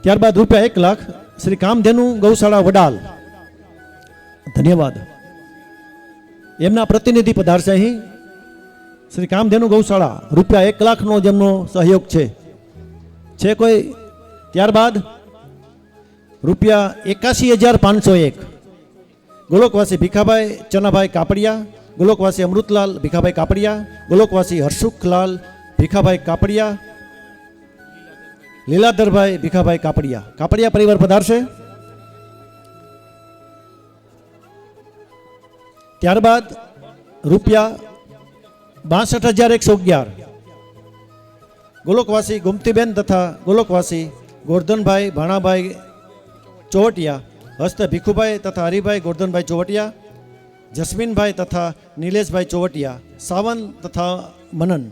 ત્યારબાદ ₹1,00,000 શ્રી કામધેનુ ગૌશાળા વડાલ, ધન્યવાદ. એમના પ્રતિનિધિ પધારશે અહીં. શ્રી કામધેનુ ગૌશાળા ₹1,00,000નો જેમનો સહયોગ છે કોઈ? ત્યારબાદ ₹81,501 ગોલોકવાસી ભીખાભાઈ ચનાભાઈ કાપડિયા, ગોલોકવાસી અમૃતલાલ ભીખાભાઈ કાપડિયા, ગોલોકવાસી હર્ષુખલાલ ભીખાભાઈ કાપડિયા, લીલાધરભાઈ ભીખાભાઈ કાપડિયા. કાપડિયા પરિવાર પધારશે. ત્યારબાદ ₹62,111 ગોલોકવાસી ગોમતીબેન તથા ગોલોકવાસી ગોરધનભાઈ ભાણાભાઈ ચોવટિયા, હસ્તે ભીખુભાઈ તથા હરિભાઈ ગોરધનભાઈ ચોવટિયા, જસ્મીનભાઈ તથા નિલેશભાઈ ચોવટિયા, સાવન તથા મનન.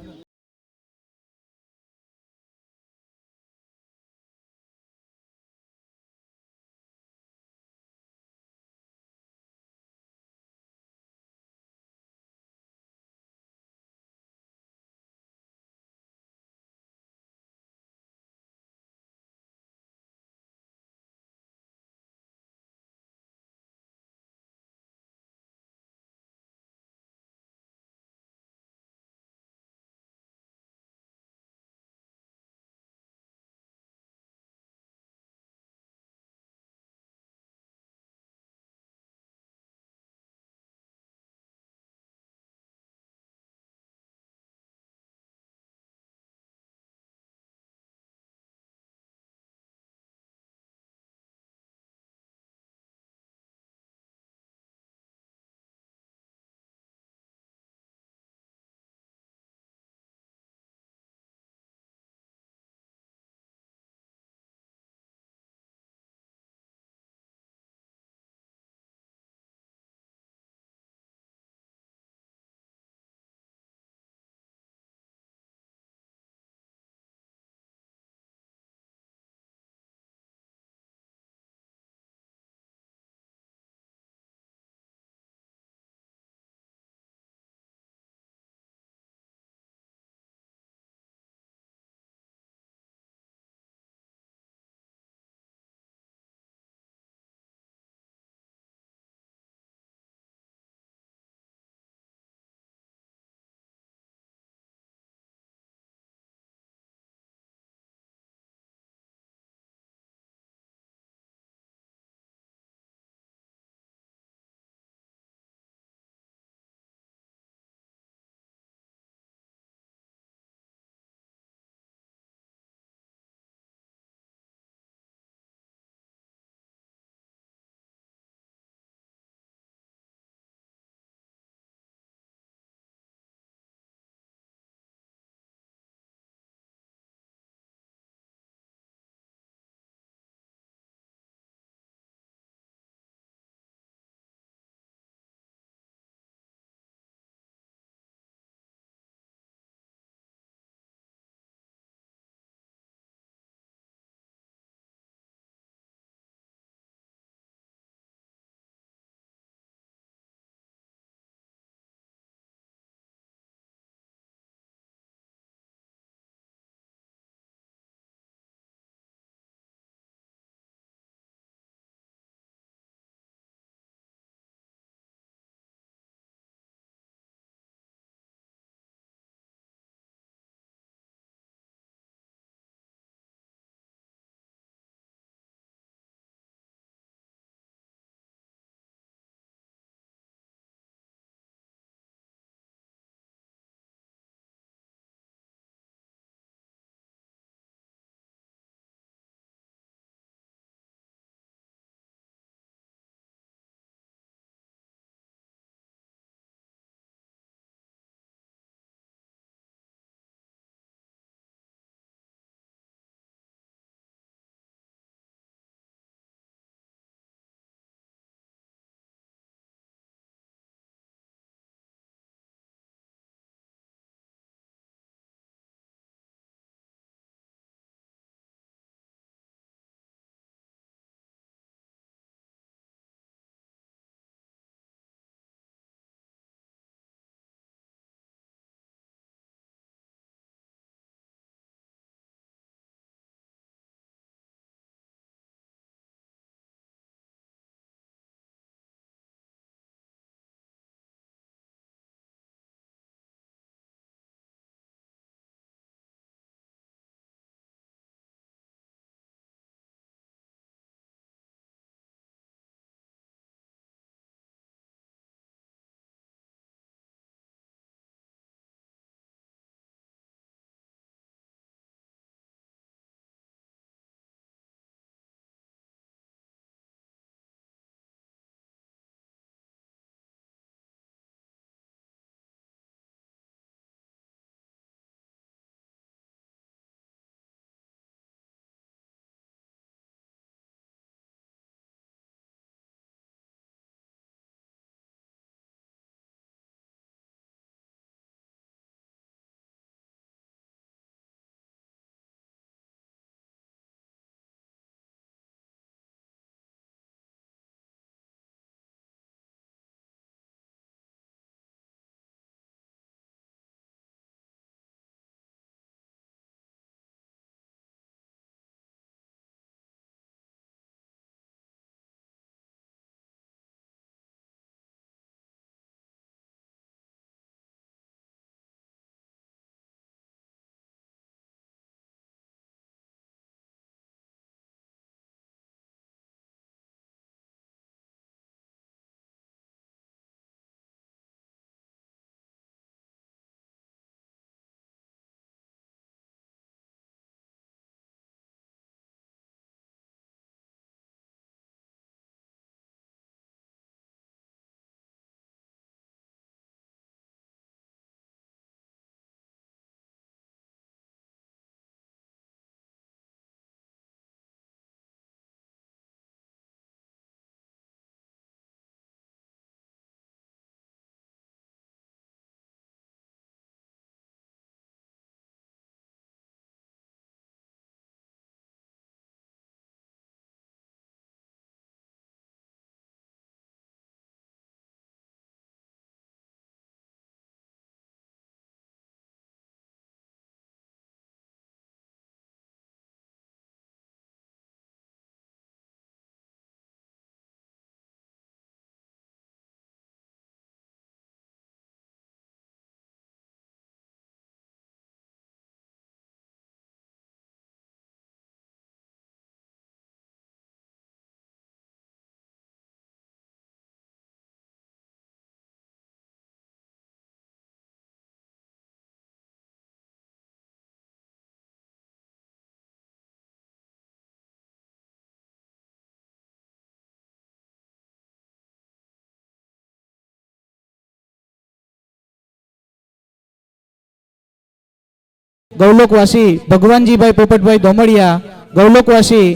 ગૌલોકવાસી ભગવાનજીભાઈ પોપટભાઈ દોમડિયા, ગૌલોકવાસી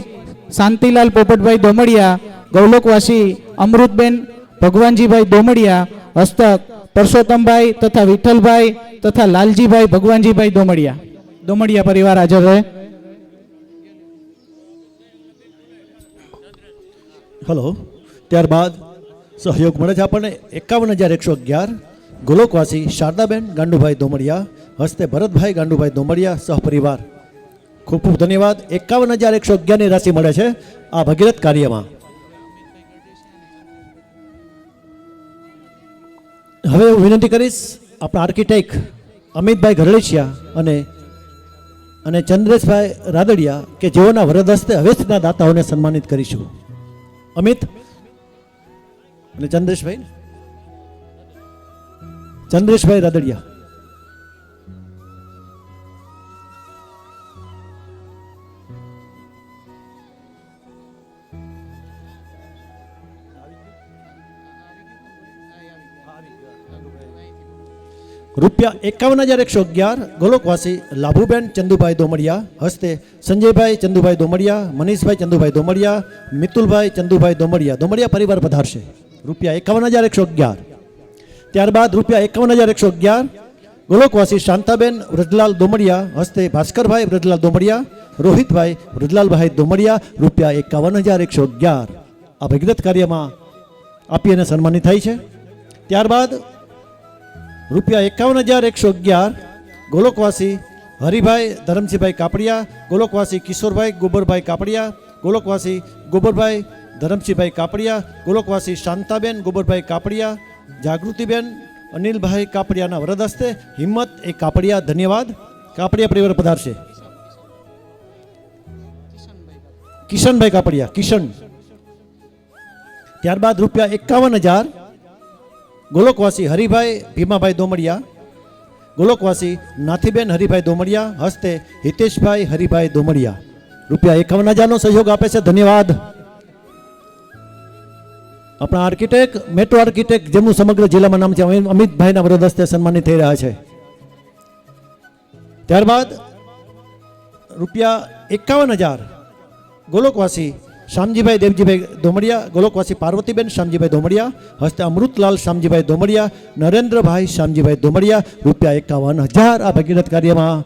શાંતિલાલ પોપટભાઈ દોમડિયા, ગૌલોકવાસી અમૃતબેન ભગવાનજીભાઈ દોમડિયા, હસ્તક પરસોત્તમભાઈ તથા વિઠ્ઠલભાઈ તથા લાલજીભાઈ ભગવાનજીભાઈ દોમડિયા. દોમડિયા પરિવાર હાજર રહે. હલો. ત્યારબાદ સહયોગ મળે છે આપણને 51,111 ગોલોકવાસી શારદાબેન ગાંડુભાઈ દોમડિયા, હસ્તે ભરતભાઈ ગાંડુભાઈ દોમડિયા સહપરિવાર. ખૂબ ખૂબ ધન્યવાદ. 51,111ની રાશિ મળે છે આ ભગીરથ કાર્યમાં. હવે હું વિનંતી કરીશ આપણા આર્કિટેક્ટ અમિતભાઈ ઘરડીશિયા અને ચંદ્રેશભાઈ રાદડિયા કે જેઓના વરદ હસ્તે હવેશના દાતાઓને સન્માનિત કરીશું. અમિત અને ચંદ્રેશભાઈ રાદડિયા. રૂપિયા 51,111 ગોલોકવાસી લાભુબેન ચંદુભાઈ દોમડિયા, હસ્તે સંજયભાઈ ચંદુભાઈ દોમડિયા, મનીષભાઈ ચંદુભાઈ દોમડિયા, મિતુલભાઈ ચંદુભાઈ દોમડિયા પરિવાર પધારશે. રૂપિયા 51,111. ત્યારબાદ રૂપિયા 51,111 ગોલોકવાસી શાંતાબેન વ્રજલાલ દોમડિયા, હસ્તે ભાસ્કરભાઈ વ્રજલાલ દોમડિયા, રોહિતભાઈ વ્રજલાલભાઈ દોમડિયા, રૂપિયા 51,111 આ ભગીરથ કાર્યમાં આપી અને સન્માનિત થાય છે. ત્યારબાદ રૂપિયા 51,111 ગોલોકવાસી હરિભાઈ ધરમસિંહભાઈ કાપડિયા, ગોલોકવાસી કિશોરભાઈ ગોબરભાઈ કાપડિયા, ગોલોકવાસી ગોબરભાઈ ધરમસિંહભાઈ કાપડિયા, ગોલોકવાસી શાંતાબેન ગોબરભાઈ કાપડિયા, જાગૃતિબેન અનિલભાઈ કાપડિયાના વરદ હસ્તે હિંમત એ કાપડિયા. ધન્યવાદ. કાપડિયા પરિવાર પધારશે. કિશનભાઈ કાપડિયા કિશન. ત્યારબાદ રૂપિયા 51,000 ગોલોકવાસી હરિભાઈ ભીમાભાઈ દોમડિયા, ગોલોકવાસી નાથીબેન હરિભાઈ દોમડિયા, હસ્તે હિતેશભાઈ હરિભાઈ દોમડિયા. રૂપિયા 51,000નો સહયોગ આપે છે. ધન્યવાદ. આપણા આર્કિટેક્ટ મેટ્રો આર્કિટેક્ટ જેમનું સમગ્ર જિલ્લામાં નામ છે અમિતભાઈના વરદ હસ્તે સન્માનિત થઈ રહ્યા છે. ત્યારબાદ રૂપિયા 51,000 ગોલોકવાસી શામજીભાઈ દેવજીભાઈ દોમડિયા, ગોલોકવાસી પાર્વતીબેન શામજીભાઈ દોમડિયા, હસ્તે અમૃતલાલ શામજીભાઈ દોમડિયા, નરેન્દ્રભાઈ શામજીભાઈ દોમડિયા, રૂપિયા 51,000 આ ભગીરથ કાર્યમાં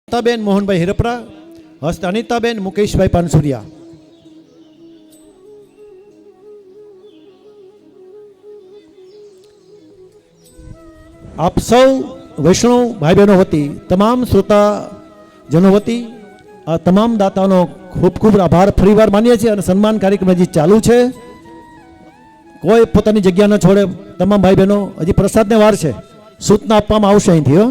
અનિતાબેન મોહનભાઈ હિરપરા, હસ્તે અનિતાબેન મુકેશભાઈ પાનસુરિયા. આપ સૌ વૈષ્ણવ ભાઈ બહેનો વતી, તમામ શ્રોતાજનો વતી આ તમામ દાતાઓનો ખૂબ ખૂબ આભાર ફરીવાર માનીએ છીએ અને સન્માન કાર્યક્રમ હજી ચાલુ છે. કોઈ પોતાની જગ્યા ન છોડે. તમામ ભાઈ બહેનો હજી પ્રસાદને વાર છે, સૂચના આપવામાં આવશે અહીંથી.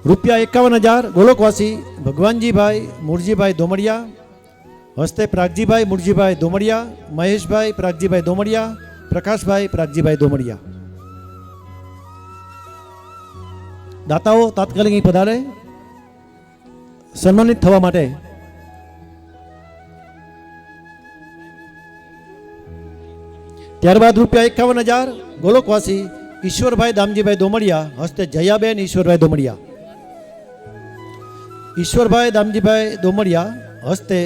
₹51,000 ગોલોકવાસી ભગવાનજીભાઈ મુરજીભાઈ દોમડિયા, હસ્તે પ્રાગજીભાઈ મુરજીભાઈ દોમડિયા, મહેશભાઈ પ્રાગજીભાઈ દોમડિયા, પ્રકાશભાઈ પ્રાગજીભાઈ દોમડિયા. દાતાઓ તાત્કાલિક અહીં પધારે સન્માનિત થવા માટે. ત્યારબાદ ₹51,000 ગોલોકવાસી ઈશ્વરભાઈ દામજીભાઈ દોમડિયા, હસ્તે જયાબેન ઈશ્વરભાઈ દોમડિયા. ઈશ્વરભાઈ દામજીભાઈ દોમડિયા, હસ્તે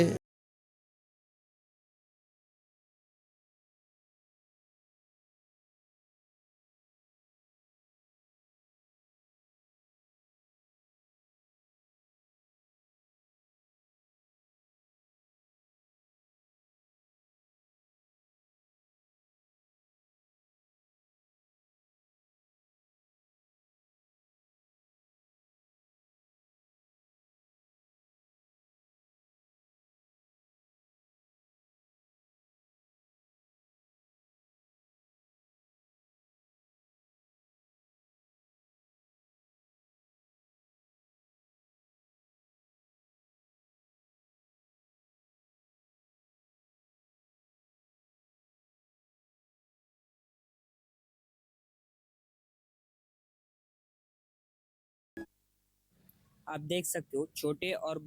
आप देख सकते हो छोटे और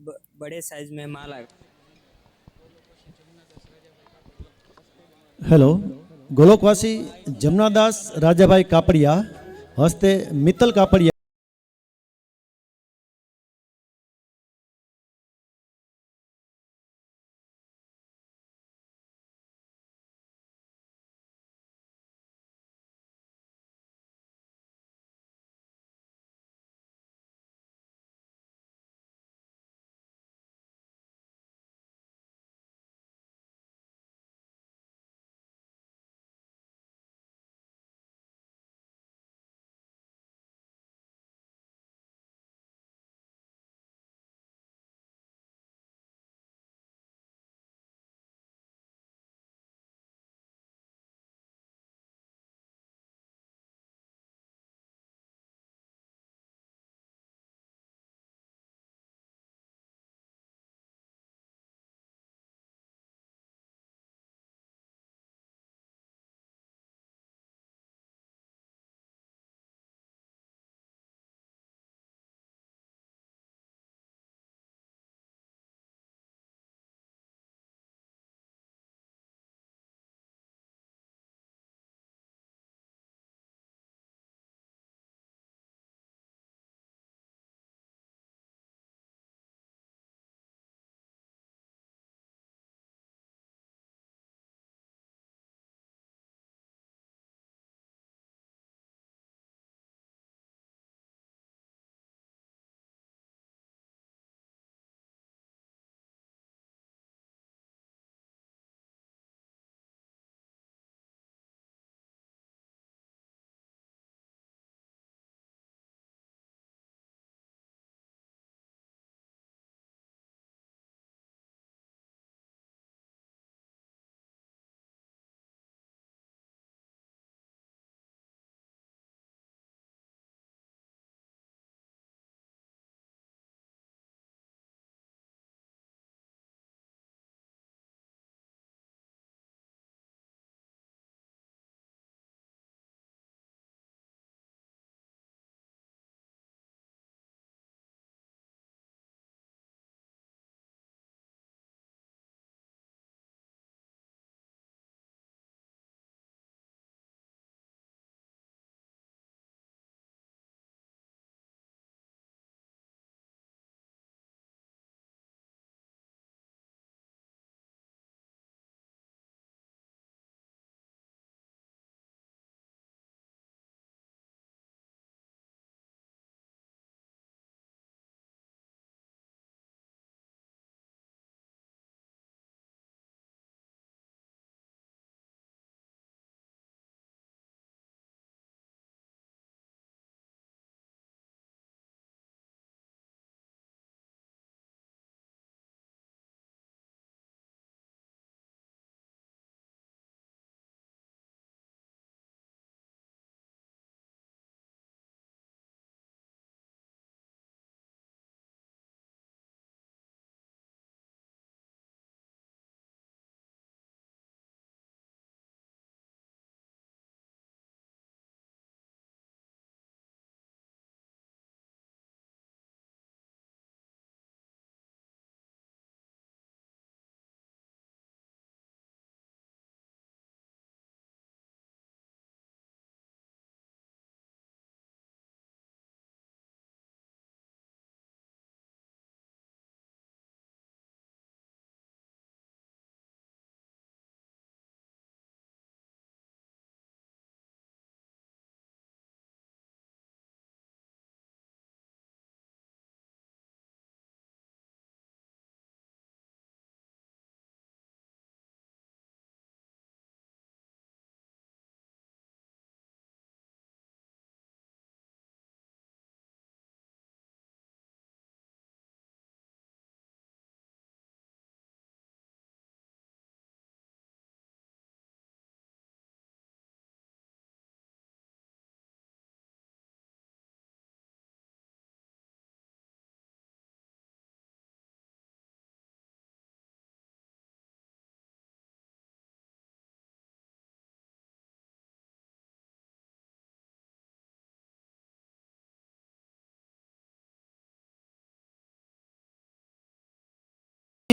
बड़े साइज में माला। હેલો ગોલોકવાસી જમનાદાસ રાજાભાઈ કાપડિયા, હસ્તે મિત્તલ કાપડિયા.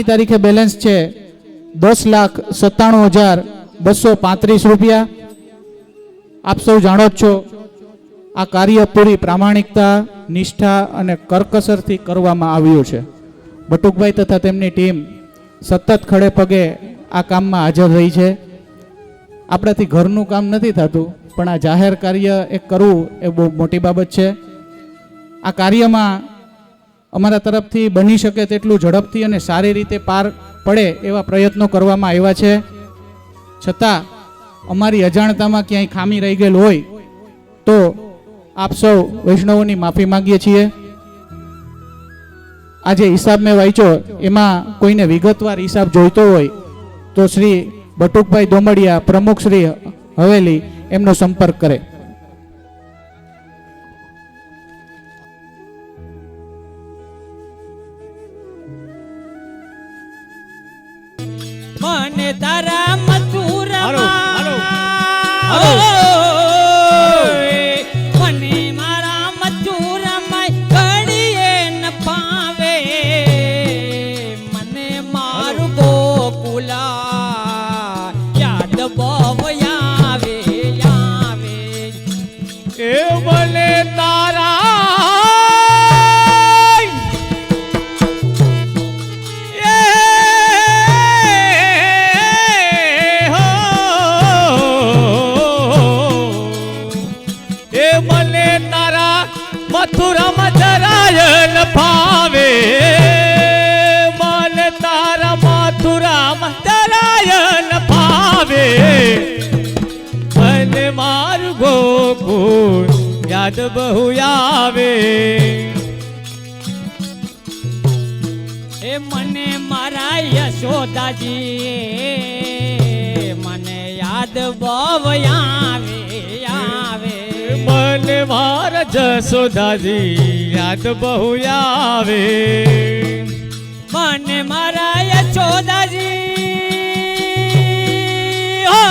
તારીખે બેલેન્સ છે 10,97,235 રૂપિયા. આપ સૌ જાણો જ છો આ કાર્ય પૂરી પ્રામાણિકતા, નિષ્ઠા અને કરકસરથી કરવામાં આવ્યું છે. બટુકભાઈ તથા તેમની ટીમ સતત ખડે પગે આ કામમાં હાજર રહી છે. આપણાથી ઘરનું કામ નથી થતું, પણ આ જાહેર કાર્ય એક કરવું એ બહુ મોટી બાબત છે. આ કાર્યમાં અમારા તરફથી બની શકે તેટલું ઝડપથી અને સારી રીતે પાર પડે એવા પ્રયત્નો કરવામાં આવ્યા છે. છતાં અમારી અજાણતામાં ક્યાંય ખામી રહી ગયેલ હોય તો આપ સૌ વૈષ્ણવોની માફી માંગીએ છીએ. આ જે હિસાબ મેં વાંચ્યો એમાં કોઈને વિગતવાર હિસાબ જોઈતો હોય તો શ્રી બટુકભાઈ દોમડિયા, પ્રમુખ શ્રી હવેલી, એમનો સંપર્ક કરે. મને તારા મથુરમાં મને મારા મથુરમાં ઘડીએ ન પાવે. મને મારું ગોકુલા યાદ બહુ આવે આવે. એ મને તારા મથુરામાં જરાયન ભાવે. મને તારા મથુરામાં જરાયન ભાવે. મને મારું ગોકુળ યાદ બહુ આવે. એ મને મારા યશોદાજી મને યાદ બહુ આવે આવે. મને મારા જશોદાજી યાદ બહુ આવે. મને મારા યશોદાજી હો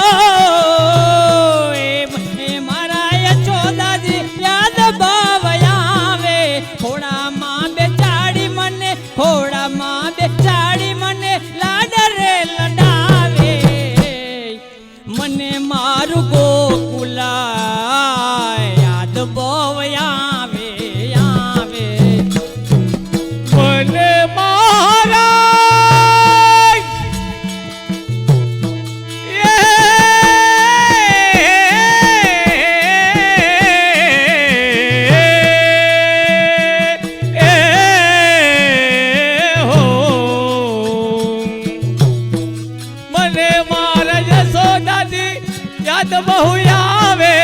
એ મારા યશોદાજી યાદ બહુ આવે. ખોડામાં બેચાડી મને, ખોડામાં બેચાડી મને લાડ રે લડાવે. મને મારું ગોકુલા યાદ બહુ આવે આવે. મને મારા મને મારા યશોદાજી યાદ બહુ આવે.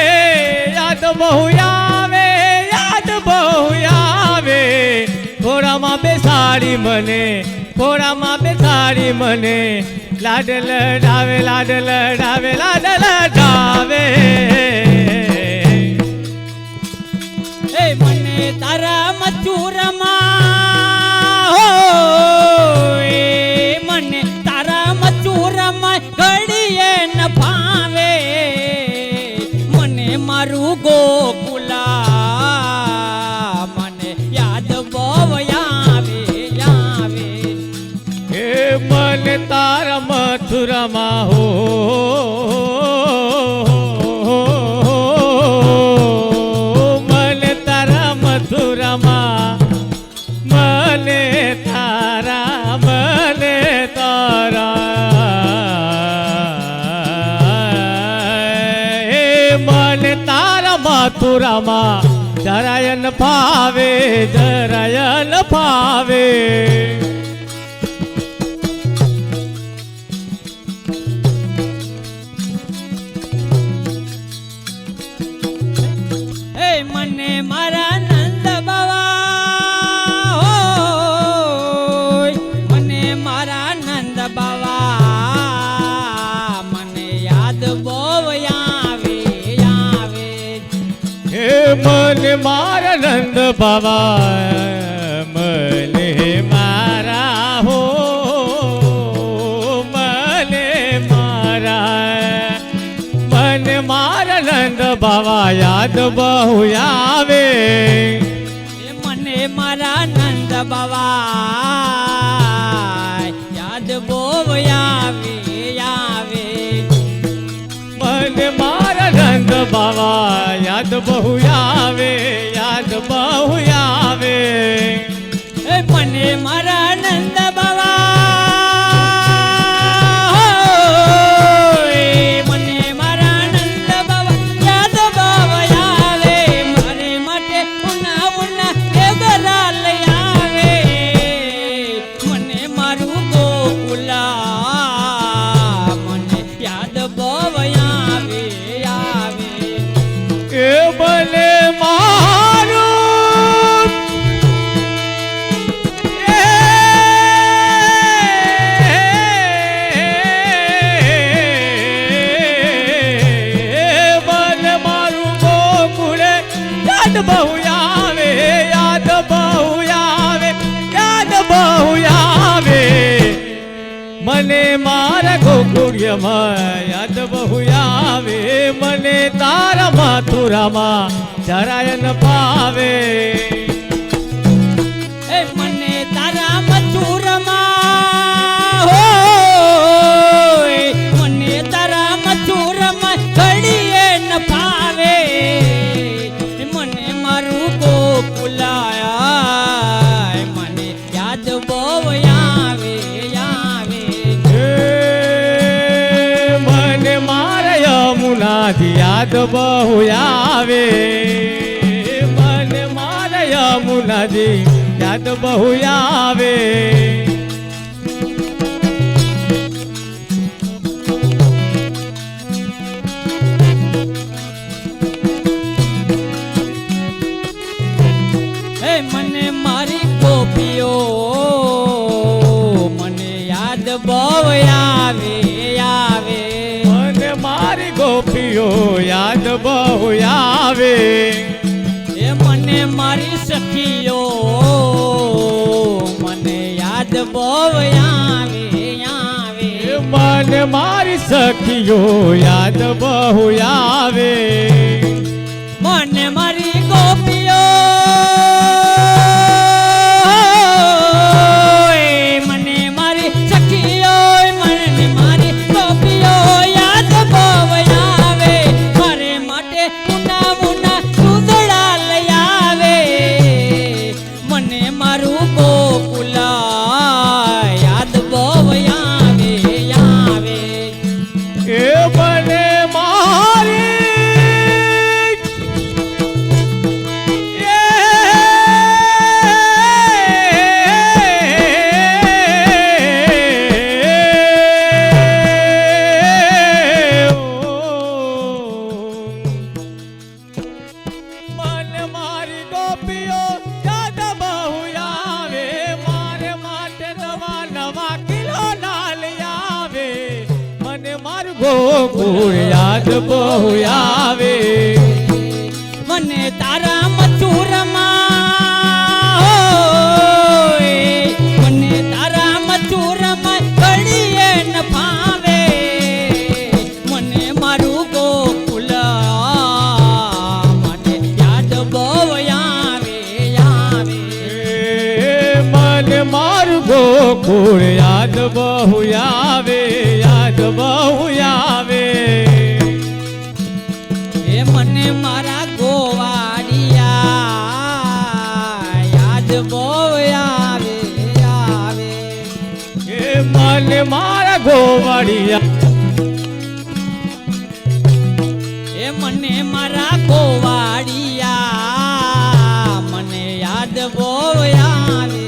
યાદ બહુ આવે. યાદ બહુ આવે. ઘોડામાં બેસાડી મને, ઘોડામાં બેસાડી મને લાડ લડાવે, લાડ લડાવે, લાડ લડાવે. એ મને તારા મથુરમાં હો એ મને તારા મથુરમાં ઘડીએ ન ભાવે. મને મારું ગોકુલા મને યાદ બહુ આવે આવે. એ મને તારા મથુરામાં હો મને તારા મથુરામાં મને તારા એ મને તારા મથુરામાં જરાય ન ભાવે, જરાય ન ભાવે. એ મને મારા નંદ બાવા હોય, મને મારા નંદ બાવા મને યાદ બહુ આવે આવે. હે મને મારા નંદ બાબા, મને મારા હો, મને મારા નંદ બાબા યાદ બહુ આવે. એ મને મારા નંદ બાવા યાદ બહુ આવે, યાદ બહુ આવે. એ મને મારા નંદ બાવા મને મારા નંદ બાવા યાદ બહુ આવે. મારે માટે ઉના ઉના ડેગરા લઈ આવે. મને મારું ગોકુલા મને યાદ બહુ આવે આવે. એ બને મારું બને મારું ગોકુળે યાદ બહુ આવે, યાદ બહુ આવે, યાદ બહુ આવે. મને મારા ગોકુળિયામાં યાદ બહુ આવે. મને તારા મથુરામાં જરાય ન પાવે. એ મને તારા મથુરમાં હોય મને તારા મથુરમાં ઘડીએ ન ફાવે. મને મારું ગોકુલાય મને યાદ બહુ આવે આવે. એ મને મારા યમુનાથી યાદ બહુ આવે. મને મારા યમુનાથી યાદ બહુ આવે. હે મને મારી ગોપીઓ મને યાદ બહુ આવે આવે. મને મારી ગોપીઓ યાદ બહુ આવે. એ મને મારી સખીઓ મને યાદ બહુ આવે આવે. એ મને મારી સખીઓ યાદ બહુ આવે. મને મારી ગોપીઓ મને મારી સખીઓ મને મારી ગોપીઓ યાદ બહુ આવે. મારે માટે ઉના ઉના દૂધડા લઈ આવે. મને મારું ગોકુલા યાદ બહુ આવે આવે. એ મને મારી મને મારી ગોપીઓ યાદ બહુ આવે. મારે માટે નવા નવા કિલો લાલ આવે. મને મારું ગોકુળ યાદ બહુ આવે. મને તારા મથુરમાં હોય મને તારા મથુરમાં ઘડીએ ન ફાવે. મને મારું ગોકુલા મને યાદ બહુ આવે આવે. મને મારું ગોકુળ યાદ બહુ આવે, યાદ બહુ આવે. એ મને મારા ગોવાડિયા યાદ બહુ આવે આવે. એ મને મારા ગોવાળિયા એ મને મારા ગોવાડિયા મને યાદ બહુ આવે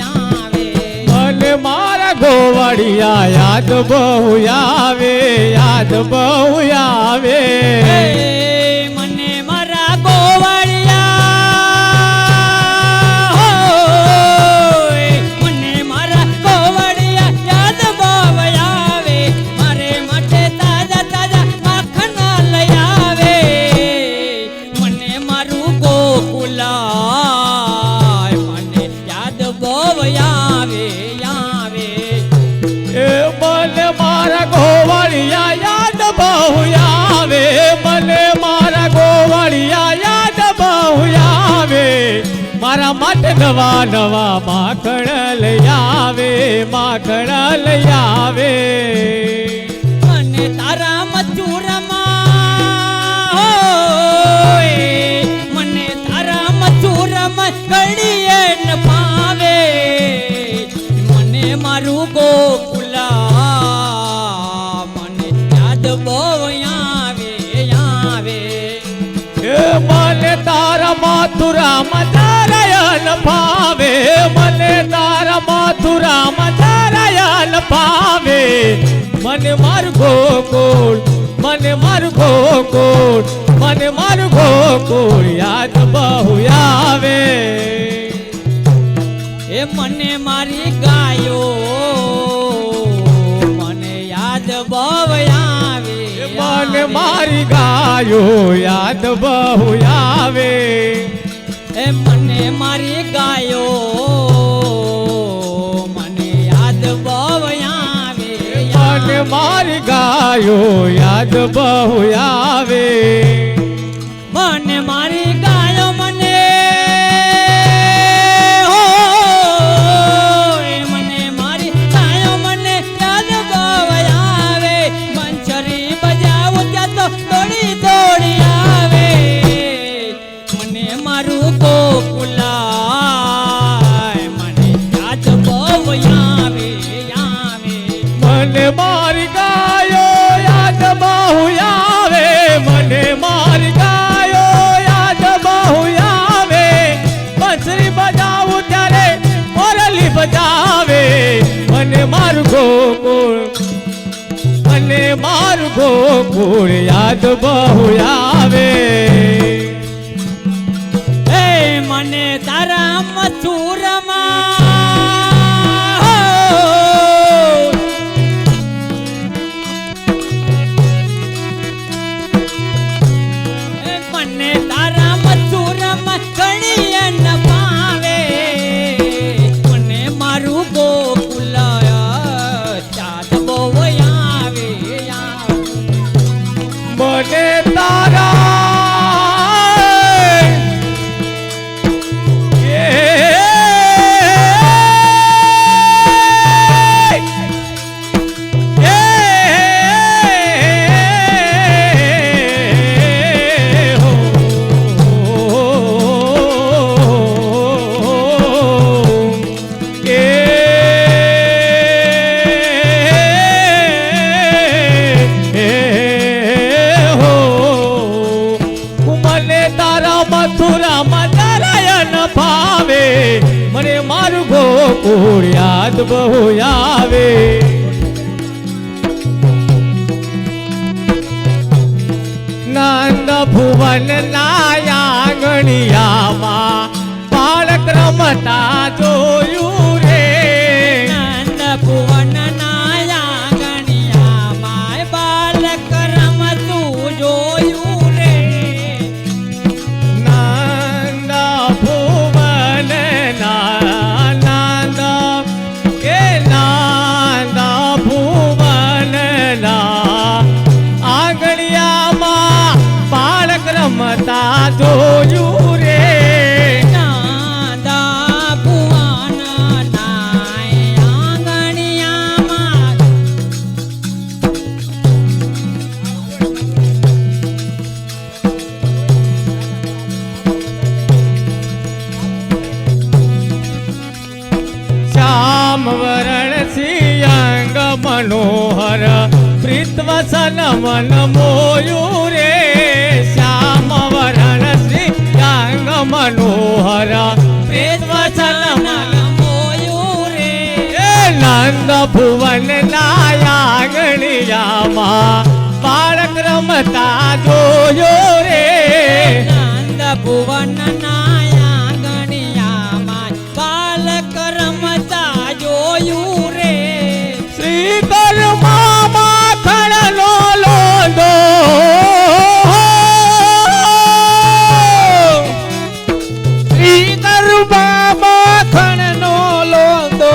આવે. મને મારા ગોવાળિયા યાદ બહુ આવે, યાદ બહુ આવે. એ મને મારા ગોવાડિયા હોય મને મારા ગોવાડિયા યાદ બહુ આવે. મારે માટે તાજા તાજા માખણ લઈ આવે. મને મારું ગોકુલા મને યાદ બહુ આવે આવે. એ મને મારા ગોવાળિયા યાદ બહુ આવે. મને મારા ગોવાળિયા યાદ બહુ આવે. મારા માટે નવા નવા માખણ લઈ આવે, માખણ લઈ આવે. મને તારા મથુરમાં હોય ઘડીએ ન ફાવે મને મારું ગોકુલા મને યાદ બહુ આવે આવે એ મને તારા મથુરા મજરાયન ભાવે મને તારા મથુરા મજરાયન ભાવે મને મારું ગોકુળ મને મારું ગોકુળ મને મારું ગોકુળ યાદ બહુ આવે એ મને મારી ગાયો મને યાદ બહુ આવે મને મારી ગાયો યાદ બહુ આવે એ મને મારી ગાયો મને યાદ બહુ આવે મને મારી ગાયો યાદ બહુ આવે મને મારી ગાયો મને હો મને મારી ગાયો મને યાદ બહુ આવે બંસરી બજાવું ત્યાં તો દોડી દોડી આવે મને મારું ગોકુલા મને યાદ બહુ આવે મને મારી ગાયો યાદ બહુ આવે મને મારી ગાયો યાદ બહુ આવે બંસરી બજાવું ત્યારે મોરલી બજાવે મને મારું ગોકુળ મને મારું ગોકુળ યાદ બહુ આવે એ મને તારા મથુરમાં એ મને તારા મથુરમાં ઘણીએ ન પાવે મને મારું ગોકુલ યાદ બહુ આવે મને તારા મથુરા મજરાયન ભાવે મને મારું ગોકુળ યાદ બહુ આવે નંદ ભુવન નાયા ગણિયામાં બાળક રમતા જોયું રે નંદ ભુવન નાયા ગણિયા માય બાલક રમતું જોયું રે નંદ ભુવન નંદ કે નંદ ભુવન આંગણિયામાં બાળક રમતા જોયું રે નાદા ભુવન નાય આંગણિયામાં શ્યામ વરણ સિંગ મનોહર પ્રીતવસન મન મોયું રે શ્યામ વરણ સિંગ મનોહર પ્રીતવસન મન મોયું રે એ નંદ ભુવન નાયા ગણિયામાં બાળક રમતા જોયો રે નંદ ભુવન નાયા ગણિયામાં બાલક રમતા જોયું રે શ્રી કર્મા ખણનો લોંદો શ્રી કર્મા ખણનો લોંદો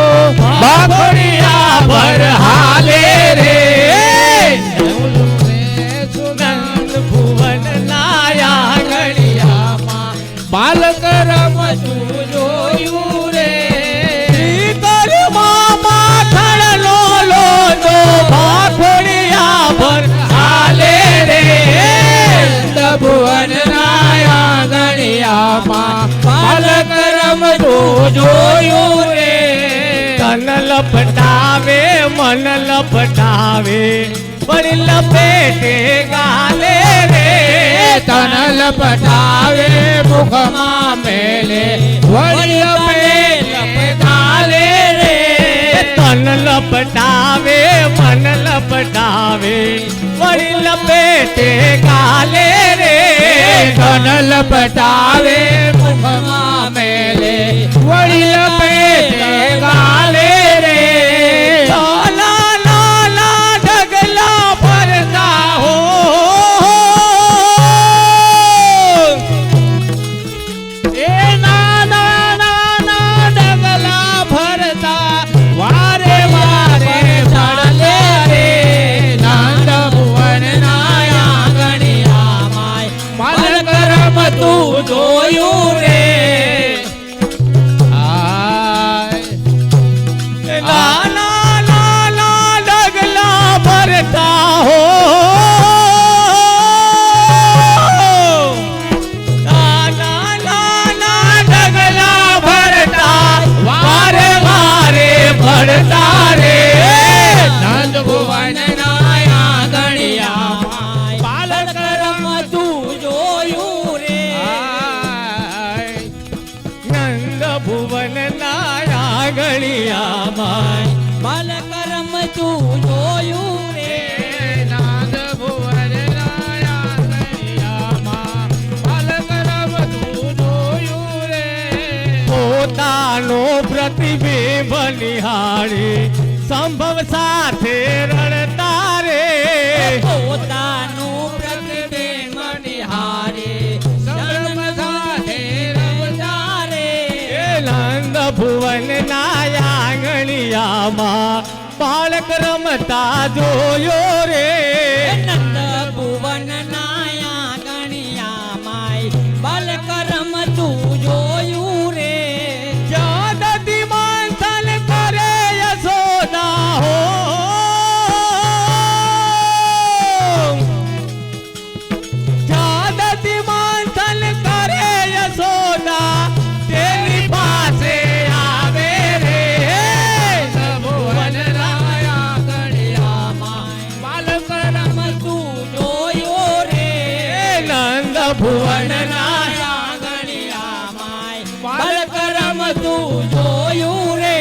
બાખડિયા ભર હાલે રે સુનંદ ભુવન નાયા ગણિયામાં બાલક રમતું જોયું રે શ્રી કર્મા ખણનો લોંદો બાખડિયા ભર હાલે રે ભુવન નાયા ગણિયામાં બાલક રમતું જોયું રે તન લપટાવે મન લપટાવે પણ લપેટે ગાલે રે તન લપટાવે મુખમાં મેલે વળી લપેટે ગાલે રે તન લપટાવે મન લપટાવે વળી લપેટે ગાલે રે તન લપટાવે મુખમાં મેલે વળી લપેટે ગાલે રે લાલા લાલા ઢગલા ભરતા હો એ નાના નાના ડગલા ભરતા વારે વારે ચાલે રે નંદ ભુવન ના આંગણિયામાં માલક રમતું જોયું રે લાલા લાલા ઢગલા ભરતા હો લાલા લાલા ઢગલા ભરતા વારે વારે ભરતા રે નંદ ભુવન ના આંગણિયામાં બાલક રમતું જોયું રે નંદ ભુવન ના આંગણિયામાં બાલક રમતું જોયું રે નંદ ભુવન ના આંગણિયામાં બાલક રમતું જોયું રે પોતાનો પ્રતિબિંબ નિહાળી સંભવ સાથે રડતા રે પોતાનું પ્રતિબિંબ નિહારે શરમ સાથે રમતા રે નંદ ભુવન ના આંગણિયામાં બાળક રમતા જોયો રે નંદ ભુવન ના આંગણિયામાં બાલક રમતું જોયું રે જાદતી મંથન કરે યશોદા હો જાદતી મંથન કરે યશોદા તેની પાસે આવે રે ભુવન ના આંગણિયામાં બાલક રમતું જોયું રે નંદ ભુવન ના આંગણિયામાં બાલક રમતું જોયું રે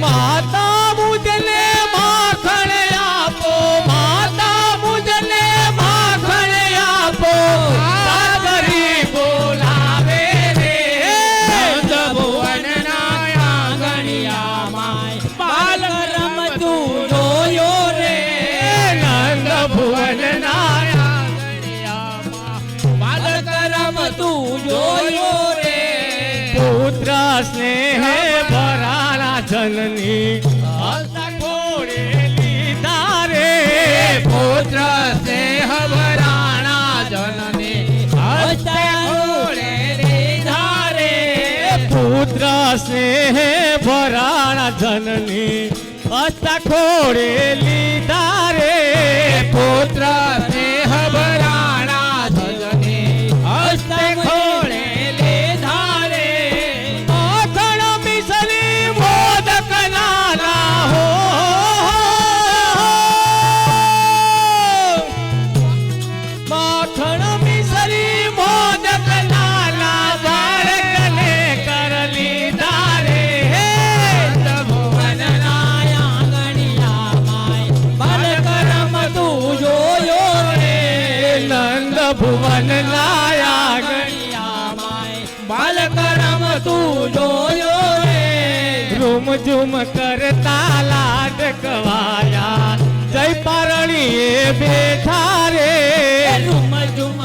માતા મુજને માખણ આપો માતા મુજને માખણ આપો સાગરી બોલાવે રે નંદ ભુવન ના આંગણિયામાં બાલક રમતું જોયું રે નંદ ભુવન ના બાલક રમતું જોયું રે પુત્ર સ્નેહ ભરાણા જનની હસ્તા ઘોડે લીધા રે પુત્ર સ્નેહ ભરાણા જનને હસ્તે ઘોડે લીધા રે પુત્ર સ્નેહ ભરાણા જનની હસ્તા ઘોડે લીધા રે પુત્ર સ્નેહ ભરાણા જનને હસ્તે ઘોડે લીધા રે માખણ મિસરી મોદક નાના હો માખણ મિસરી મોદક નાના બાળકને કર લીધા રે ભુવન ના આંગણિયામાં બાલક રમતું જોયું રે નંદ ભુવન ના આંગણિયામાં બાલક રમતું જોયું રે રૂમ ઝુમ કરતા લાડ કવાયા જય પારણીએ બેઠા રે રૂમ ઝુમ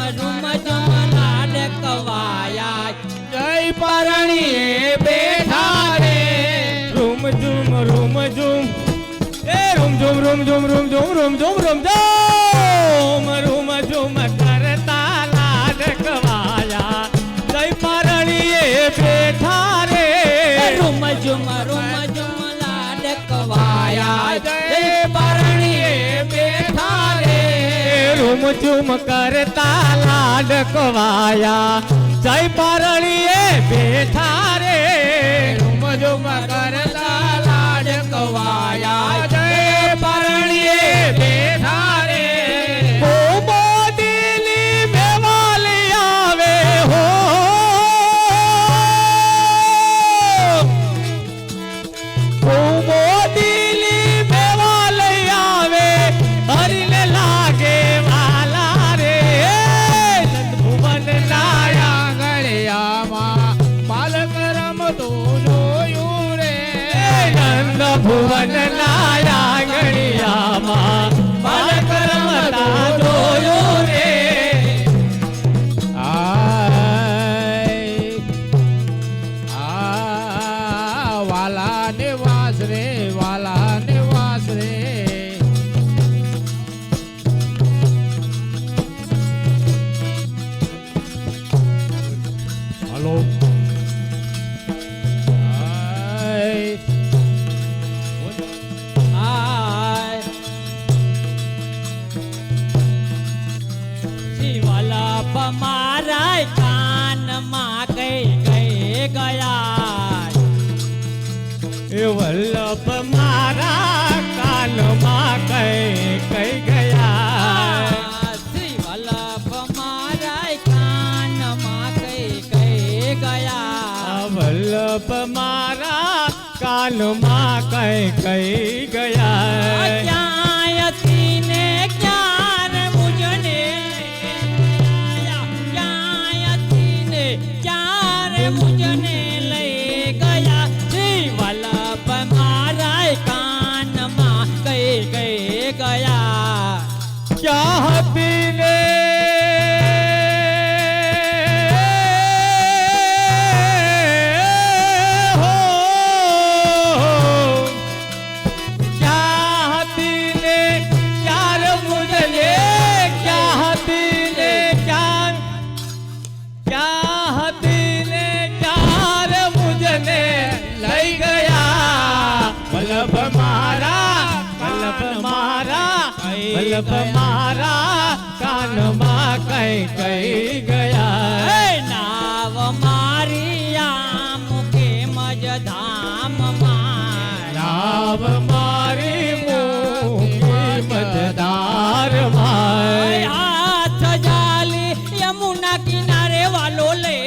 લાડ કવાયા જય પરણીએ બેઠા રે રૂમ ઝુમ એ રૂમ ઝુમ રૂમ ઝુમ રૂમ ઝુમ કરતા લાડ કવાયા જય પારણીએ બેઠા રે રૂમ ઝુમ લાડ કવાયા જય પરણીએ બેઠા રે રૂમ ઝુમ કરતા લાડ કવાયા જય પારણીએ બેઠા રે ભુવન ના આંગણિયામાં બાળક રમતા જોયું રે. વાલા ને વાસ રે, વાલા ને વાસ રે. હલો. શિવલપ મારા કાનમાં કઈ કઈ ગયા. એ વલ્લભ મારા કાનમાં કઈ કઈ ગયા. શિવલપ મારા કાનમાં કઈ કઈ ગયા. વલ્લભ મારા કાનમાં કઈ કઈ ગયા. ક્યાંય હતી ને ક્યારે મુજને ક્યાંય હતી ને ક્યારે મુજને લઈ ગયા. શિવલપ મારા કાનમાં કઈ કઈ ગયા. ક્યાં હતી ને હો, ક્યાં હતી ને ક્યાર મુજને, ક્યાં હતી ને ક્યાં હતી ને ક્યાર મુજને લઈ ગયા. વલ્લભ મારા, વલ્લભ મારા, વલ્લભ મારા કાનમાં કઈ કઈ ગયા. હે નાવ મારી આમ કેમ જ ધામમાં. નાવ મારી મૂકી મતદાર માય. હાથ જાલી યમુના કિનારે વાલો લે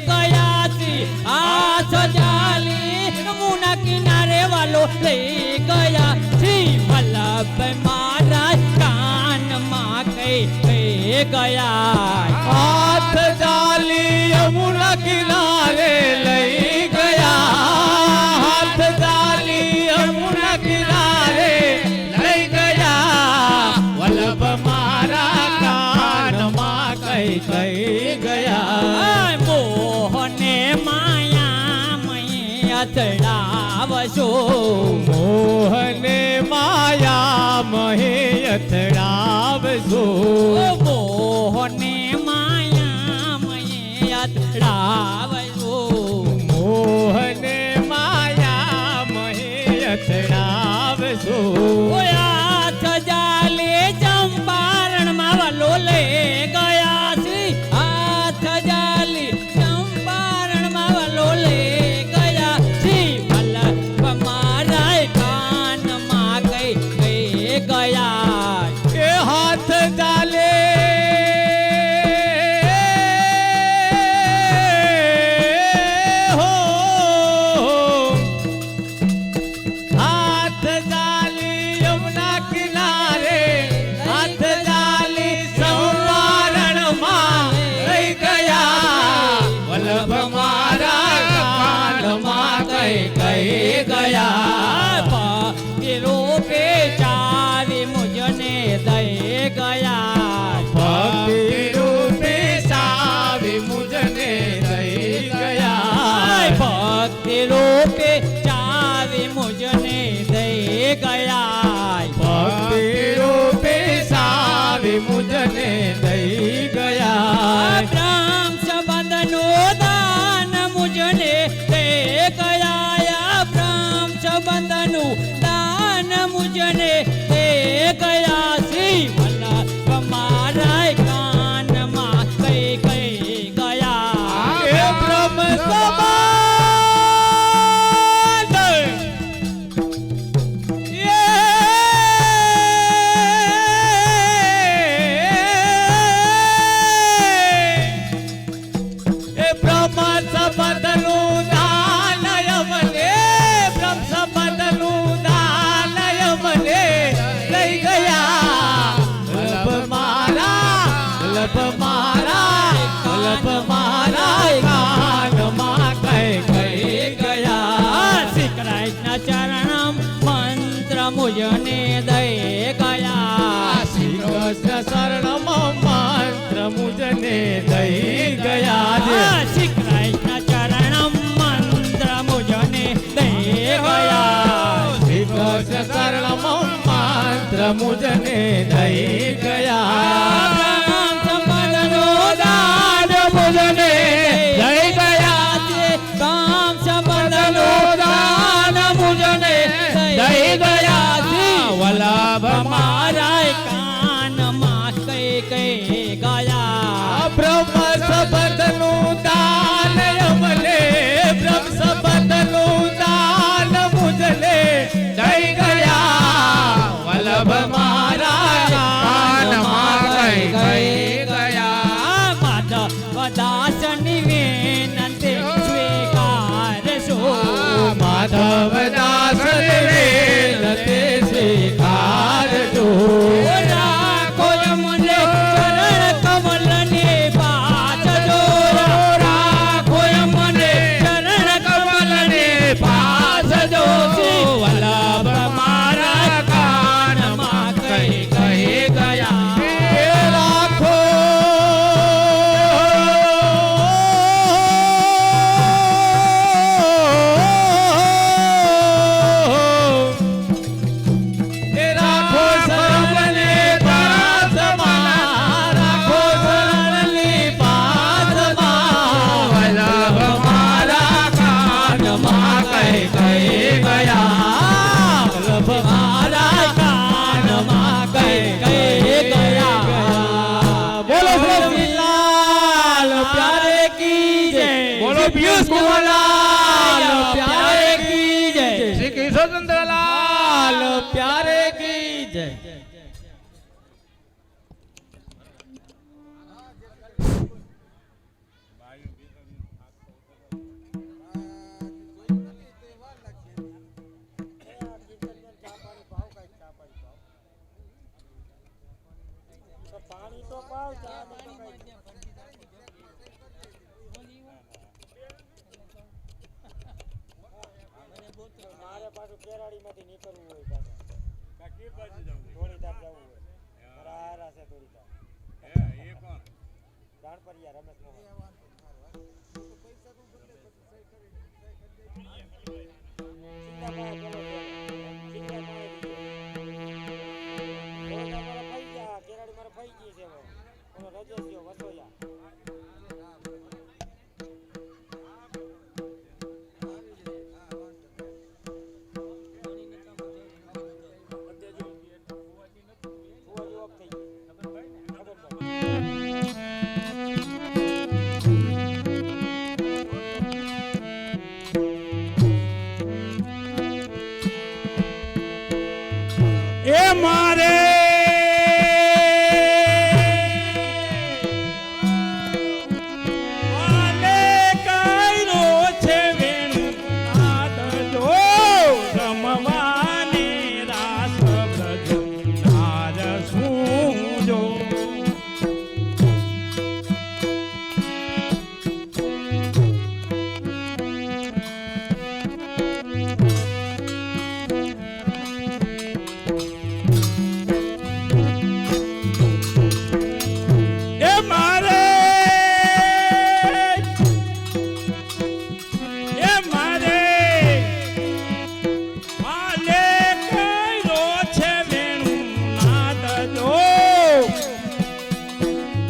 ગયા છે. હાથ જાલી યમુના કિનારે વાલો લે ગયા છે. વલ્લભ મારા કાનમાં કઈ કઈ ગયા. હાથ જાલી યમુના કિનારે લઈ ગયા. હાથ જાલી યમુના કિનારે લઈ ગયા. વલ્લભ મારા કાનમાં કઈ કઈ ગયા. મોહને માયા મય અથડાવશો. મોહને માયા મહે અથડાવશો. મોહને માયા મય અથડાવશો. મોહને માયા મહે અથડાવશો. હાથ જાલે ચંપારણમાં વાલો લે ગયા છે. હાથ જાલી ચંપારણમાં વાલો લે ગયા છે. વલ્લભ મારા કાનમાં કઈ કઈ ગયા. કે હાથ ચાલે હો, હાથ ચાલી યમુના કિનારે, હાથ ચાલી સંવારણમાં લઈ ગયા. વલ્લભ મારા કાનમાં કઈ કઈ ગયા. ભક્તિ રૂપે ચારી મુજને દઈ ગયા. ભક્તિ રૂપે સાવી મુજને દઈ ગયા. ભક્તિ રૂપે ચારી મુજને દઈ ગયા. ભક્તિ રૂપે સાવી મુજને દઈ ગયા. બ્રહ્મ સંબંધનું દાન મુજને દે ગયા. બ્રહ્મ સંબંધનું દાન મુજને દે ગયા. શ્રી વલ્લભ મારા કાનમાં કઈ કઈ ગયા. એ બ્રહ્મ સંબંધ એ બ્રહ્મ સંબંધનું દાન યમને, બ્રહ્મ સંબંધનું દાન યમને મુજને દઈ ગયા સંબંધનો દાન મુજને દઈ ગયા કામ સંબંધનો દાન મુજને દઈ ગયા વલ્લભ મારા કાનમાં કઈ કઈ ગયા બ્રહ્મ સંબંધનું દાન અમને બ્રહ્મ સંબંધનું દાન મુજને દઈ ગયા વલ્લભ મારા કાનમાં કઈ કઈ ગયા માધવ દાસની વિનંતી સ્વીકારશો માધવ દાસ વિનંતી સ્વીકારજો રાખો મને ચરણ કમલની પાછજો રાખો મને ચરણ કમલની પાછજો વલ્લભ મારા કાનમાં કઈ કઈ ગયા રાખો રાખો સર્વને પાસમાં રાખો સર્વની પાસમાં વલ્લભ મારા કાનમાં કઈ કઈ ગયા વલ્લભ મારા કાનમાં કઈ કઈ ગયા બોલો લાલ પ્યારે કી જય બોલો પિયુષ કુમારલાલ પ્યારે કી જય શ્રી કૃષ્ણચંદ્રલાલ પ્યારે કી જય મારે પાછું કેરાડીમાંથી નીકળવું હોય પાછું ધોળીધાર જવું હોય મારા હારા છે ધોળીધાર જાણપરિયા રમેશ મોહન કેરાડી મારે ફઈ ગઈ છે રજેશિયો વસોયા એ મારે આને કાયરો છે વેણુ આદજો રમવાની રાસ બ્રજ નાર સૂજો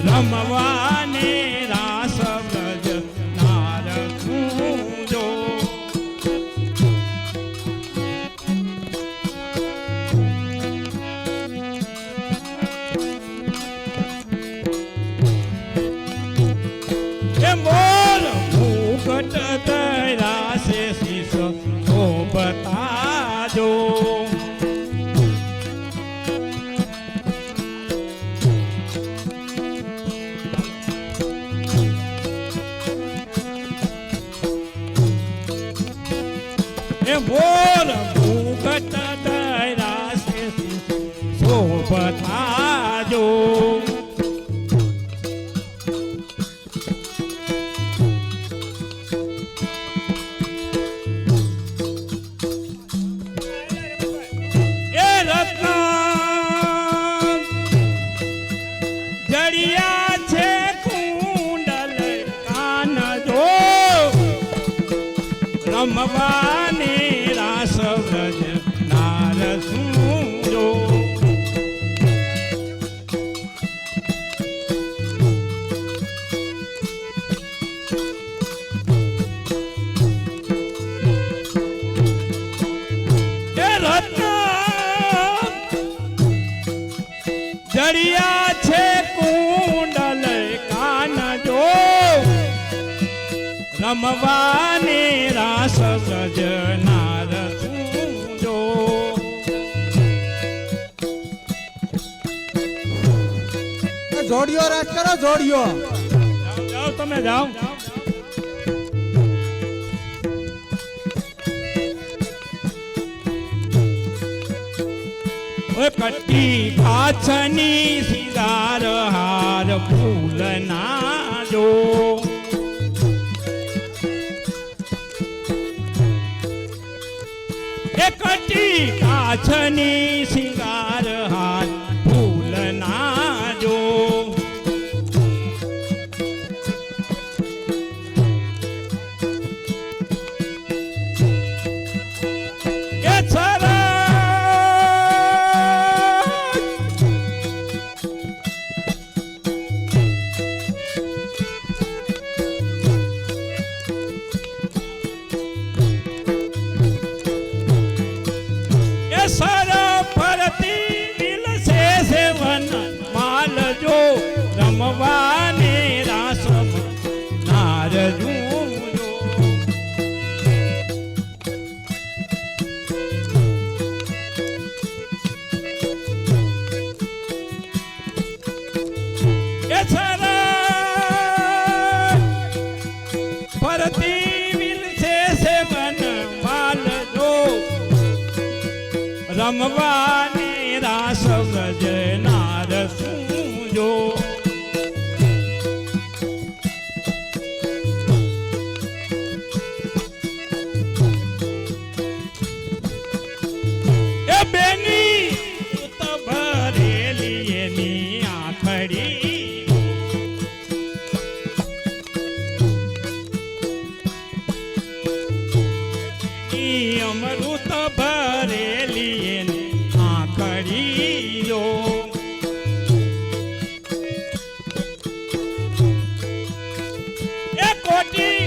રમવાને રાસ બ્રજ નાર કૂજો એ મોર મુકટ દરાસે શીશ તો બતાજો મોર મુકટ દરાસે શોભતાજો એ રત્ન જડિયા છે કુંડલ કાન જો રમવાની રાસ બ્રજ નાર સૂજો રમવાને રાસ વ્રજનાર સૂજો. જોડિયો રાજ કરો જોડિયો. જાઓ જાઓ તમે જાઓ. કટી કાચની સિંગાર હાર ફૂલના જો. એ કટી કાચની સિંગાર હાર ફૂલના જો. એ છરા સર ફરતી વિલસે સેવન માલ જો. રમવાને રાસ નાર જૂજો. એ સર ફરતી વિલસે સેવન માલ જો. રમવાને રાસ વ્રજનાર સૂજો. એ બેની ઉત ભરેલી એની આંખડી. અમૃત ભરેલી એની આંખડીઓ. એ કોટી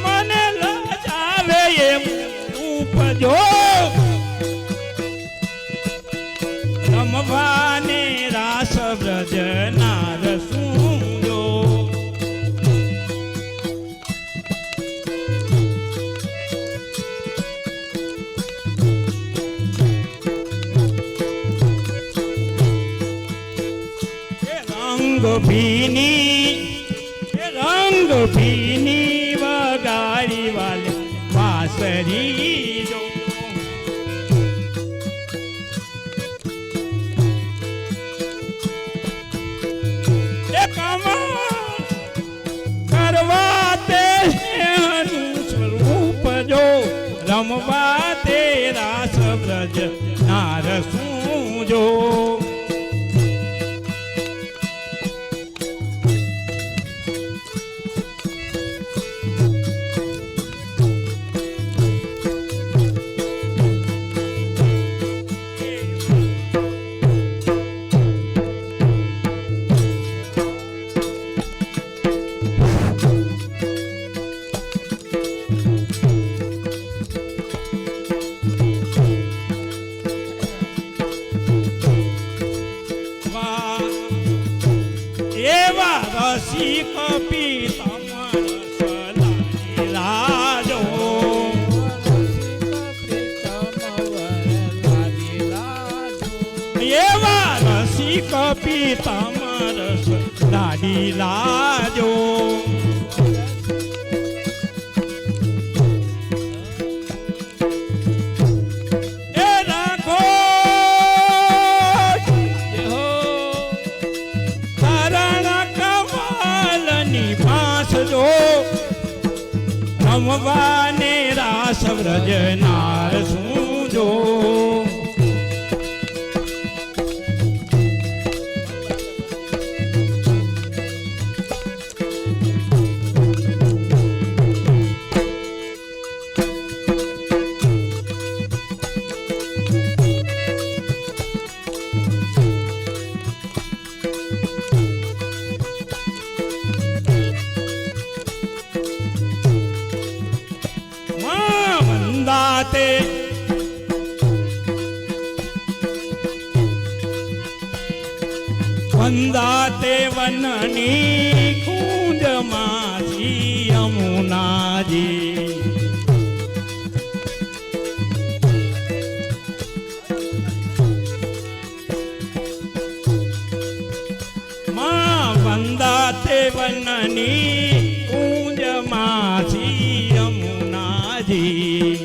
મને લજાવે એમ રૂપ જો. રમવાને રાસ વ્રજનાર સૂજો. રંગ ભીની વગાડી વાલે વાસરી જો. એ કમળ કરવા તે સ્નેહનું સ્વરૂપ જો. રમવા તે રાસ વ્રજ નાર સૂજો. રસિક પીતમ રસ લાજો. એવા રસિક પીતમ રસ લાડી લાજો. એ રાખો રમવાને રાસ વ્રજનાર સૂજો. વંદાતે વંદાતે વનની કુંજમાંથી યમુના જી માં વંદાતે વનની કુંજમાં છી યમુનાજી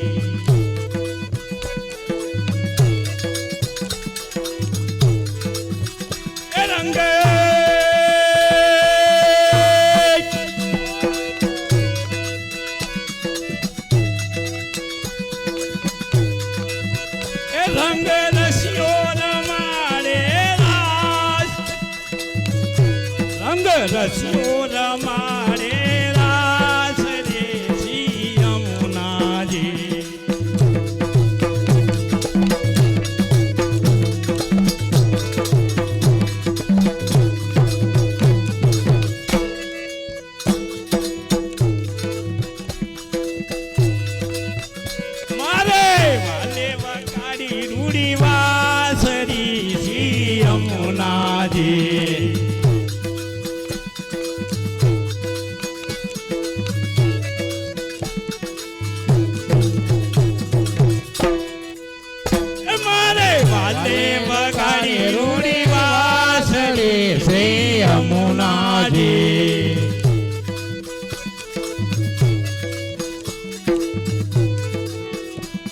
એ રંગે રંગ રસિયો રમાડે રાસ રંગ રસિયો રમાડે રાસ રે શ્રી યમુનાજી મારે વાલે વગાડી રૂડી વાસરી શ્રી યમુનાજી મારે વાલે વગાડી રૂડી વાસરી શ્રી યમુનાજી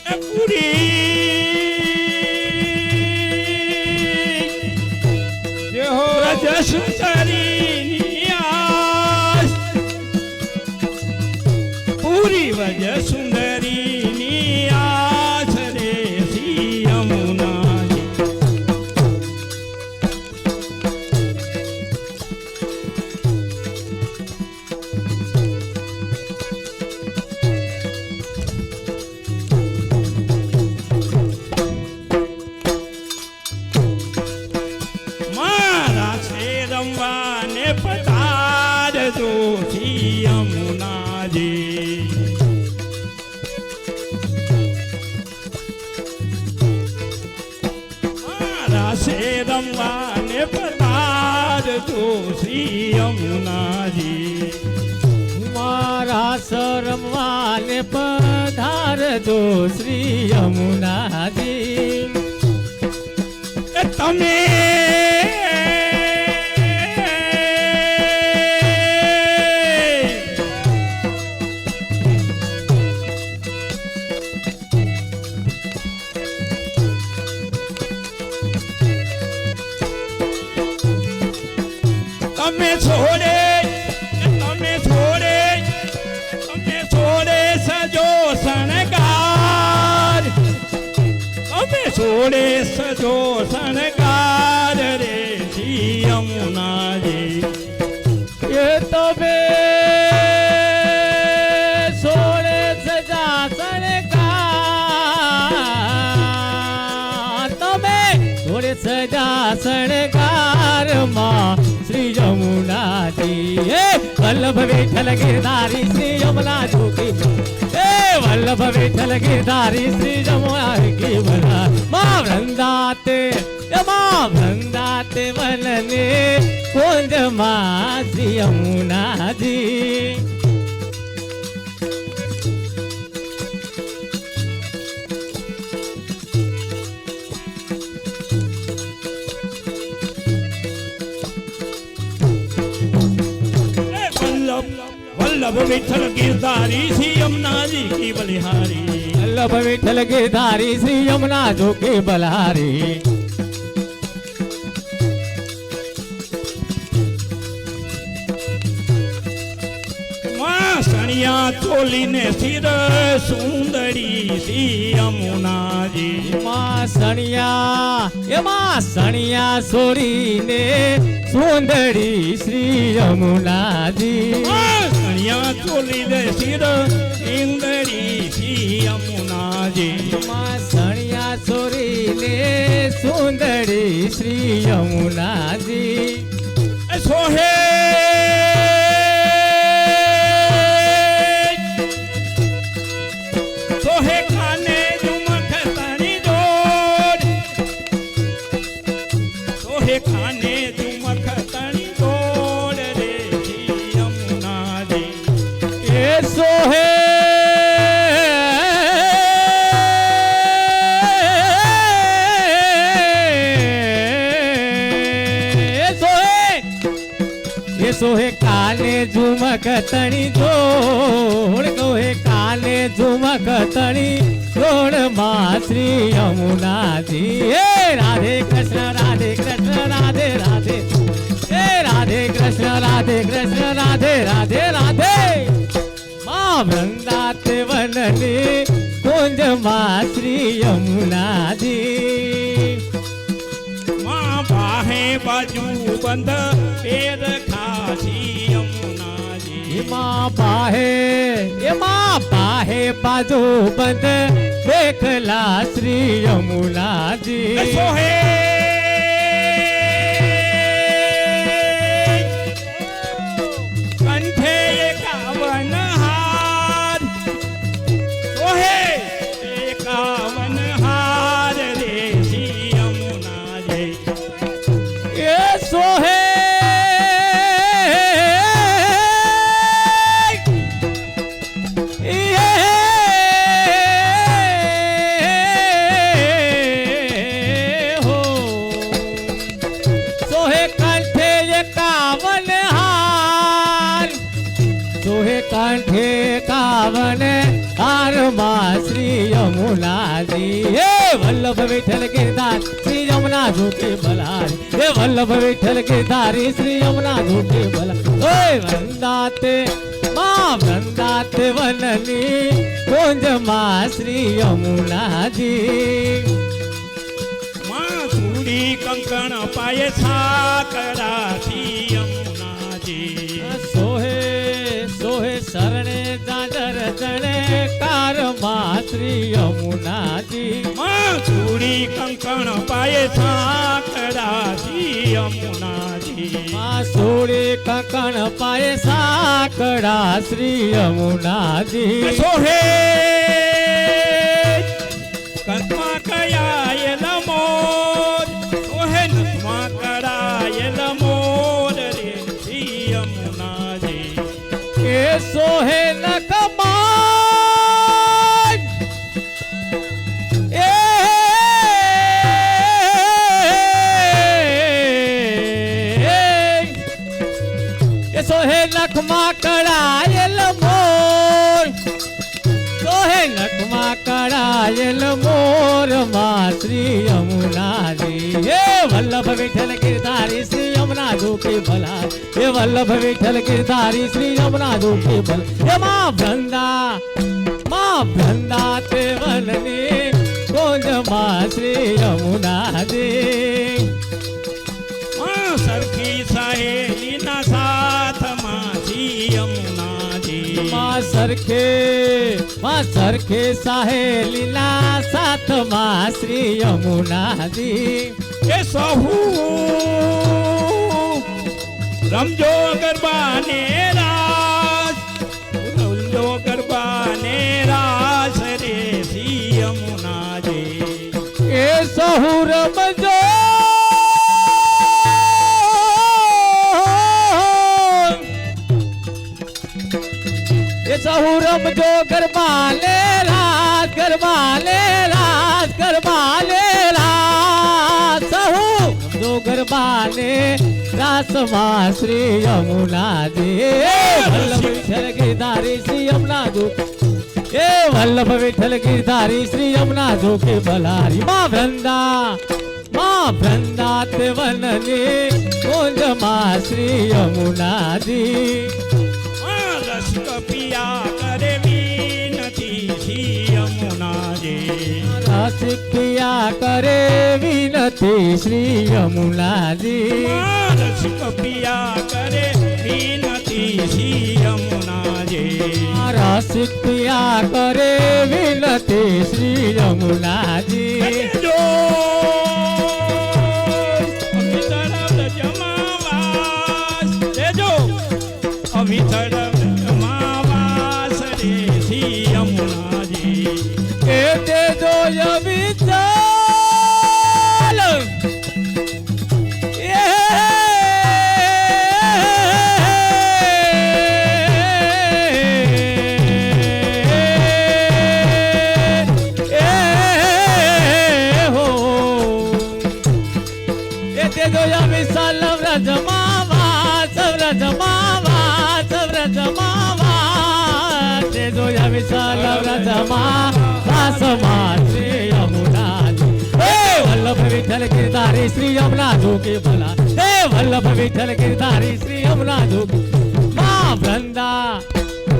એ પૂરી જે હો રજ સુંદરીની આસ પૂરી વજ સુંદરીની આસ રે શ્રી યમુનાજી મારા છે રમવાને પધારજો શ્રી યમુનાજી મારા છે રમવાને પધારજો શ્રી યમુનાજી મારા સરમવાને પધારજો શ્રી યમુનાજી એ તમે તમે છોડે તમે છોડે તમે છોડે સજો શણગાર તમે છોડે સજો શણગાર રે શ્રી યમુનાજી એ તમે સોળે સજા શણગાર તમે સોળે સજા શણગારમાં શ્રી યમુનાજી હે વલ્લભ વિઠ્ઠલ ગિરધારી શ્રી યમુના જોગી હે વલ્લભ વિઠ્ઠલ ગિરધારી શ્રી યમુના કી બના મા વૃંદાતે વનને કુંજમાં શ્રી યમુનાજી એ વલ્લભ વિઠ્ઠલ ગિરધારી શ્રી યમુનાજી કી બલિહારી વલ્લભ વિઠ્ઠલ ગિરધારી શ્રી યમુના જોગી બલહારી માં સણિયા ચોલીને સિર સુંદરી શ્રી યમુનાજી માં સણિયા સોરીને સુંદરી શ્રી યમુનાજી સણિયા ચોલીને સિર સુંદરી શ્રી યમુનાજી માં સણિયા સોરીને સુંદરી શ્રી યમુનાજી સોહે સોહે ખાને જુમખ તારી દોડ સોહે ખાને જુમખ તારી દોડ રે શ્રી યમુનાજી એ સોહે झुमक तणी जोड़ कोहे काने झुमक तणी जोड़ माँ श्री यमुना जी। हे राधे कृष्ण राधे कृष्ण राधे राधे, हे राधे कृष्ण राधे कृष्ण राधे राधे राधे। माँ वृंदाते वननी कुंज माँ श्री यमुना जी। माँ बाहे बाजू बंद पेर खासी यमुना जी। माँ बाहे बाजू बंद देखला श्री यमुना जी। सोहे कंठे एकावन हार, सोहे एकावन हार रे श्री यमुना जी। ये सोहे कंठे कावन हार माँ श्री यमुना जी। हे वल्लभ विठल गिरधार श्री यमुना झूठी बलारी, हे वल्लभ विठल गिरधारी श्री यमुना झूठी बलारी। ओए वृंदाते माँ वृंदाते वननी कुंज माँ श्री यमुना जी। माँ चूड़ी कंकण पाए साकरा श्री यमुना जी। सोहे सोहे शरणे जाजर चढ़े कार माँ श्री यमुना जी। माँ चूड़ी कंकण पाए साकरा श्री यमुना जी। माँ सोड़े कंकण पाए साकड़ा श्री यमुना जी। सोहे कस्मा कयायल मोर, सोहे नस्मा करायल मोर रे श्री यमुना जी। के सोहे न कमान सोहे नखमा कड़ायल मोर, सोहे नखमा कड़ायल मोर माँ श्री यमुना जी। हे वल्लभ विठल गिरधारी श्री यमुना झूठी बलारी, हे वल्लभ विठल गिरधारी श्री यमुना झूठी बलारी। हे माँ वृंदा ते वननी कुंज माँ श्री यमुना जी। माँ सरखी सहेली ना साथ माँ श्री यमुना जी। माँ सरखे सहेली ना साथ माँ श्री यमुना जी। ये सहू रमजो गरबा ने रास, रमजो गरबा ने रास रे श्री यमुना जी। ये सहू रमजो ये सहू रमजो गरबा ले रास, गरबा ले रास, गरबा ले रास। सहू रमजो गरबा ले रास माँ श्री यमुना जी। वल्लभ विठल गिरधारी श्री यमुना झूठी, हे वल्लभ विठल गिरधारी श्री यमुना झूठी बलारी। माँ वृंदा ते वननी कुंज माँ श्री यमुना जी। माँ रस पिया करे विनती श्री यमुना जी। रस पिया करे विनती श्री यमुना जी। माँ रस पिया करे विनती श्री यमुना जी। रस पिया करे विनती श्री यमुना जी। जो अभितरव जमावास तेजो अभितरव जमावास रे श्री यमुना जी। के तेजो अभितरव વ્રજમાં દાસમાં શ્રી યમુનાજી હે વલ્લભ વિઠ્ઠલ ગિરધારી શ્રી યમુના જોગી ભલા હે વલ્લભ વિઠ્ઠલ ગિરધારી શ્રી યમુના જોગી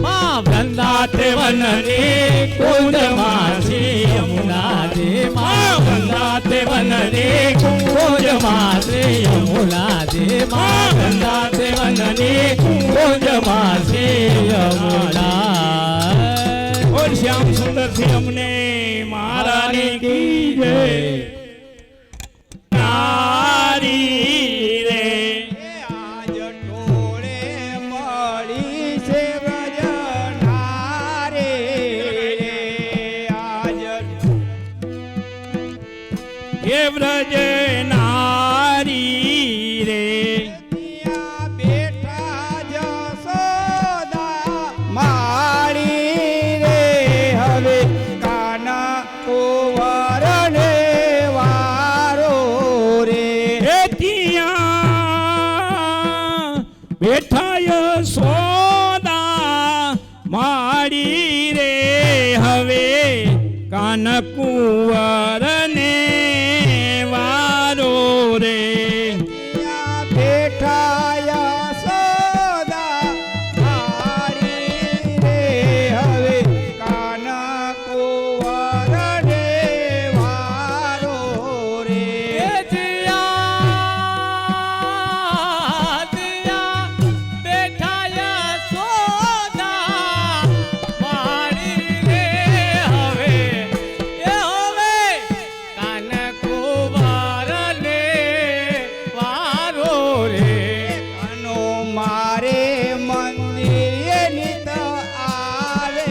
માં વૃંદા તે વનની કુંજમાં શ્રી યમુનાજી માં વૃંદા તે વનની કુંજમાં શ્રી યમુનાજી માં વૃંદા તે વનની કુંજમાં શ્રી યમુના બોલ શ્યામ સુંદર થી અમને મહારાણી કી જય નારી રે આજ ટોળે મળી છે વ્રજનારે આજ હે વ્રજ નારી રે ત્યાં બેઠા જશોદા માળી રે હવે કાના કુંવરને વારો રે હે ત્યાં બેઠા યશોદા માડી રે હવે કાનકુંવરને વારો રે ત્યાં બેઠા યશોદા માળી રે હવે કાના કુંવરને વારો રે કાનો મારે મંદિરે નિત આવે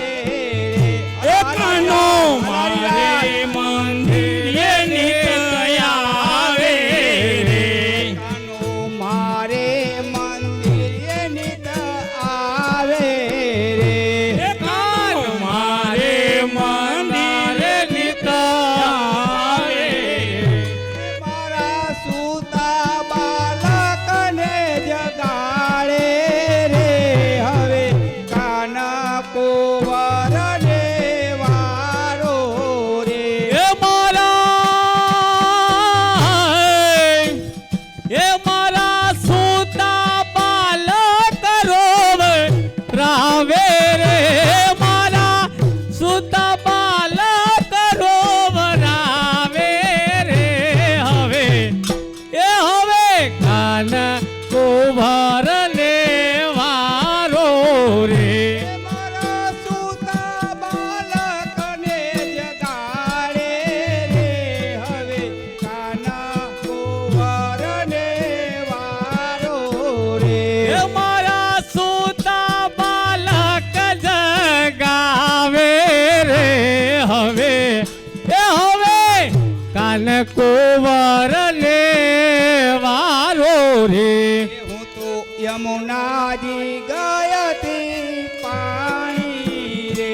રે કાનો મારે મંદિરે નિત આવે રે કાનો મારે મંદિરે નિત આવે રે કાનો મારે મંદિરે નિત આવે મારા સૂતા બાલકને જગાડે રે હવે કાના કુંવરને વારો રે એ મારા સૂતા બાલક રોવે રાવે રે મારા સૂતા બાલક રોવરાવે રે હવે કાન કુંવરને વારો રે મારા સૂતા બાલકને જગાડે રે હવે કાના કુંવરને વારો રે એ મારા સૂતા બાલક જગાવે રે હવે કાન કુંવરને વારો રે હું તો યમુનાજી ગયતી પાણી રે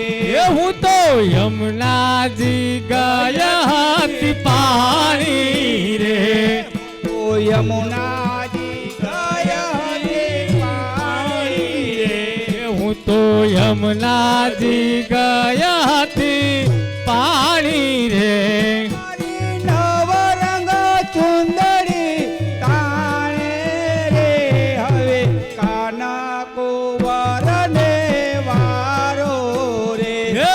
હું તો યમુનાજી ગયા હતી પાણી રે તો યમુનાજી ગયતી પાણી રે હું તો યમુનાજી ગયા હતી પાણી રે મારી નવરંગ ચુંદડી તાણે રે હવે કાના કુંવરને વારો રે હે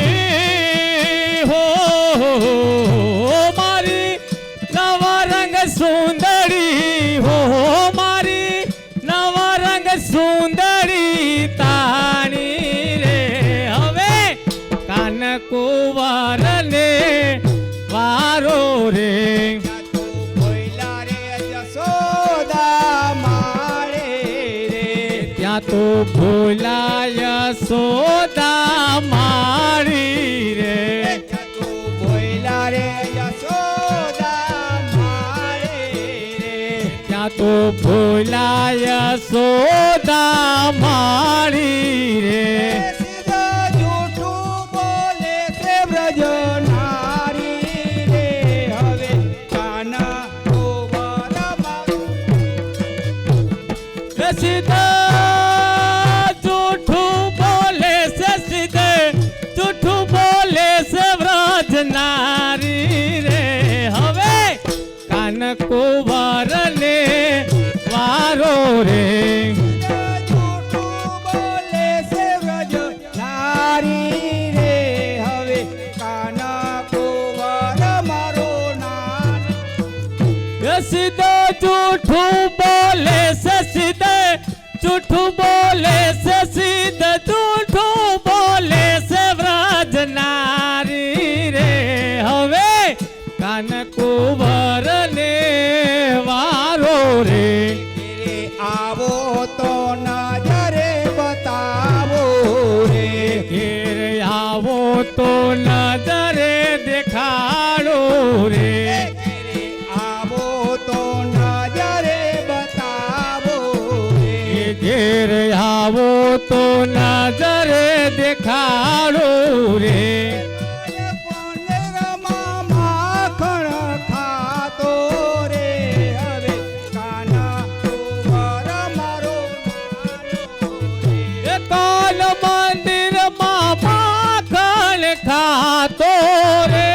મારી હો મારી નવરંગ સુંદરી હો મારી નવરંગ સુંદરી તાણી રે હવે કાન કુંવરને વારો રે બોયલા રે જશોદા માળે રે ત્યાં તો ભૂલાય સોદા મારી રે બોયલા રે જશોદા માળે રે ત્યાં તો ભૂલાય સોદા મારી રે સીધા જૂઠું બોલે છે વ્રજ નારી રે હવે કાના કુંવરમાં સીધા સીધો જૂઠું બોલે છે સીધે જૂઠું બોલે છે સીધે જૂઠું બોલે છે વ્રજ નારી રે હવે કાન કુંવર ને વારો રે ઘેરે આવો તો નજરે બતાવો રે ઘેર આવો તો નજરે દેખાડો રે ઘેરે આવો તો નજરે બતાવો રે ઘેર આવો તો નજરે દેખાડો રે પંદરમાં માખણ ખાતો રે હવે કાના કુંવર મારો નાનો રે એ કાલ મંદિરમાં માખણ ખાતો રે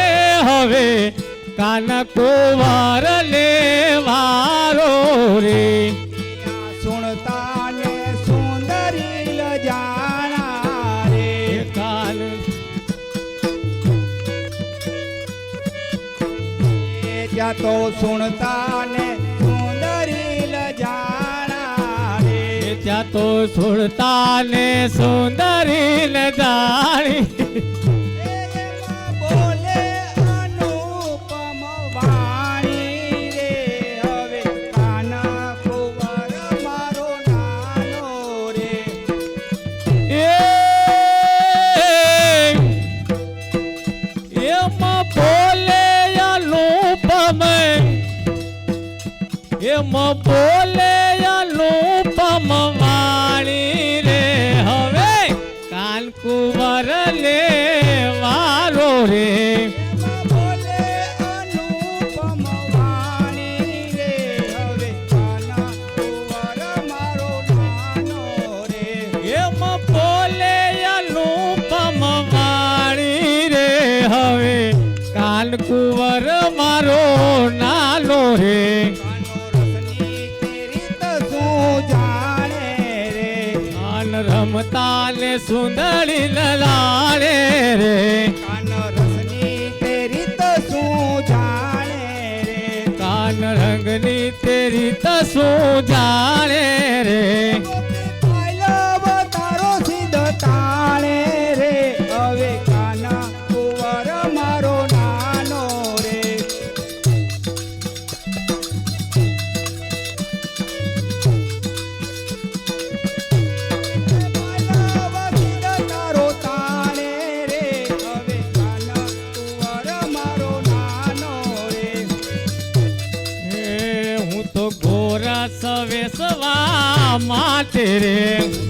હવે કાન કુંવર લેવારો રે સુણતા ને સુંદરી લજાણા રે કાલ જ્યાં તો સુણતા ને સુંદરી લજાણા રે ત્યાં તો સુરતા ને સુંદરી ન જાણી એમાં બોલે અનુપમ વાણી રે હવે કાના કુંવર મારો નાનો રે એમાં બોલે અનુપમ એમાં બોલે અનુપમ વાણી રે હવે કાન કુંવર લેવારો રે એમાં બોલે અનુપમ વાણી રે હવે કાના કુંવર મારો નાનો રે એમાં બોલે અનુપમ વાણી રે હવે કાન કુંવર મારો નાનો રે કાનો રસની તેરી તો શું જાણે રે કાન રમતા ને સુંદરી લાડે રે કાનો રસની તેરી તો શું જાણે રે કાન રંગની તેરી તો શું જાણે રે પાયલો તારો સીધો તાણે રે હવે કાના કુંવર મારો નાનો રે પાયલો સીધો તારો તાણે રે હવે કાના કુંવર મારો નાનો રે હે હું તો ગોરા સવેસવા માટે રે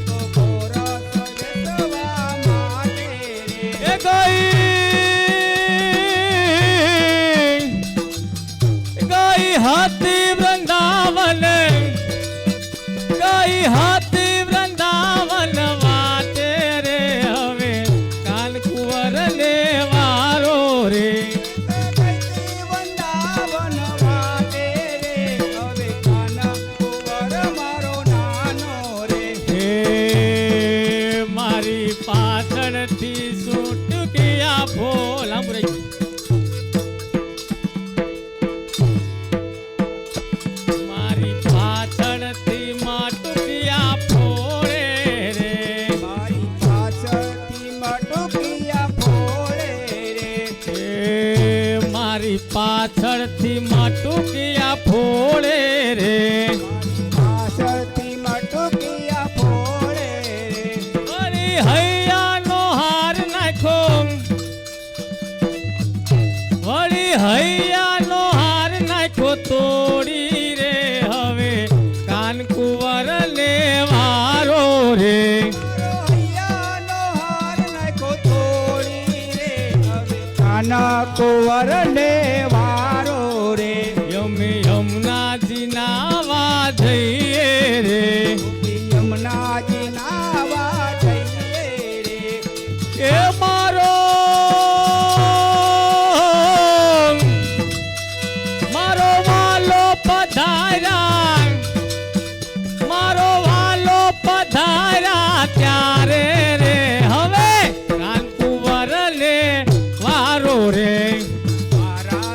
તો ગોરા સવેસવા માટે રે એ ગઈ હાથી વૃંદાવન ગઈ હાથી વૃંદાવન વાટે રે હવે કાન કુંવર લેવારો રે વૃંદાવન વાટે રે હવે કાના કુંવર મારો નાનો રે હે મારી પાછળથી સુટકિયા ફોલ સાંભળાય મારી પાછળથી માટુકિયા ફોડે રે મારી પાછળથી મટુકિયા ફોડે રે હે મારી પાછળથી માટુકિયા ફોડે રે પાછળથી મટુકિયા ફોડે રે વળી હૈયાનો હાર નાખ્યો વળી હૈયાનો હાર નાખ્યો તોડી રે હવે કાન કુંવર લેવારો રે હૈયાનો હાર નાખ્યો તોડી રે હવે કાના કુંવર ને વારો રે યમે યમુનાજી નાવા જઈએ રે યમુનાજી નાવા જઈએ રે એ મારો મારો વાલો પધાર્યા મારો વાલો પધાર્યા ત્યારે રે હવે કાન કુંવર લે વારો રે મારા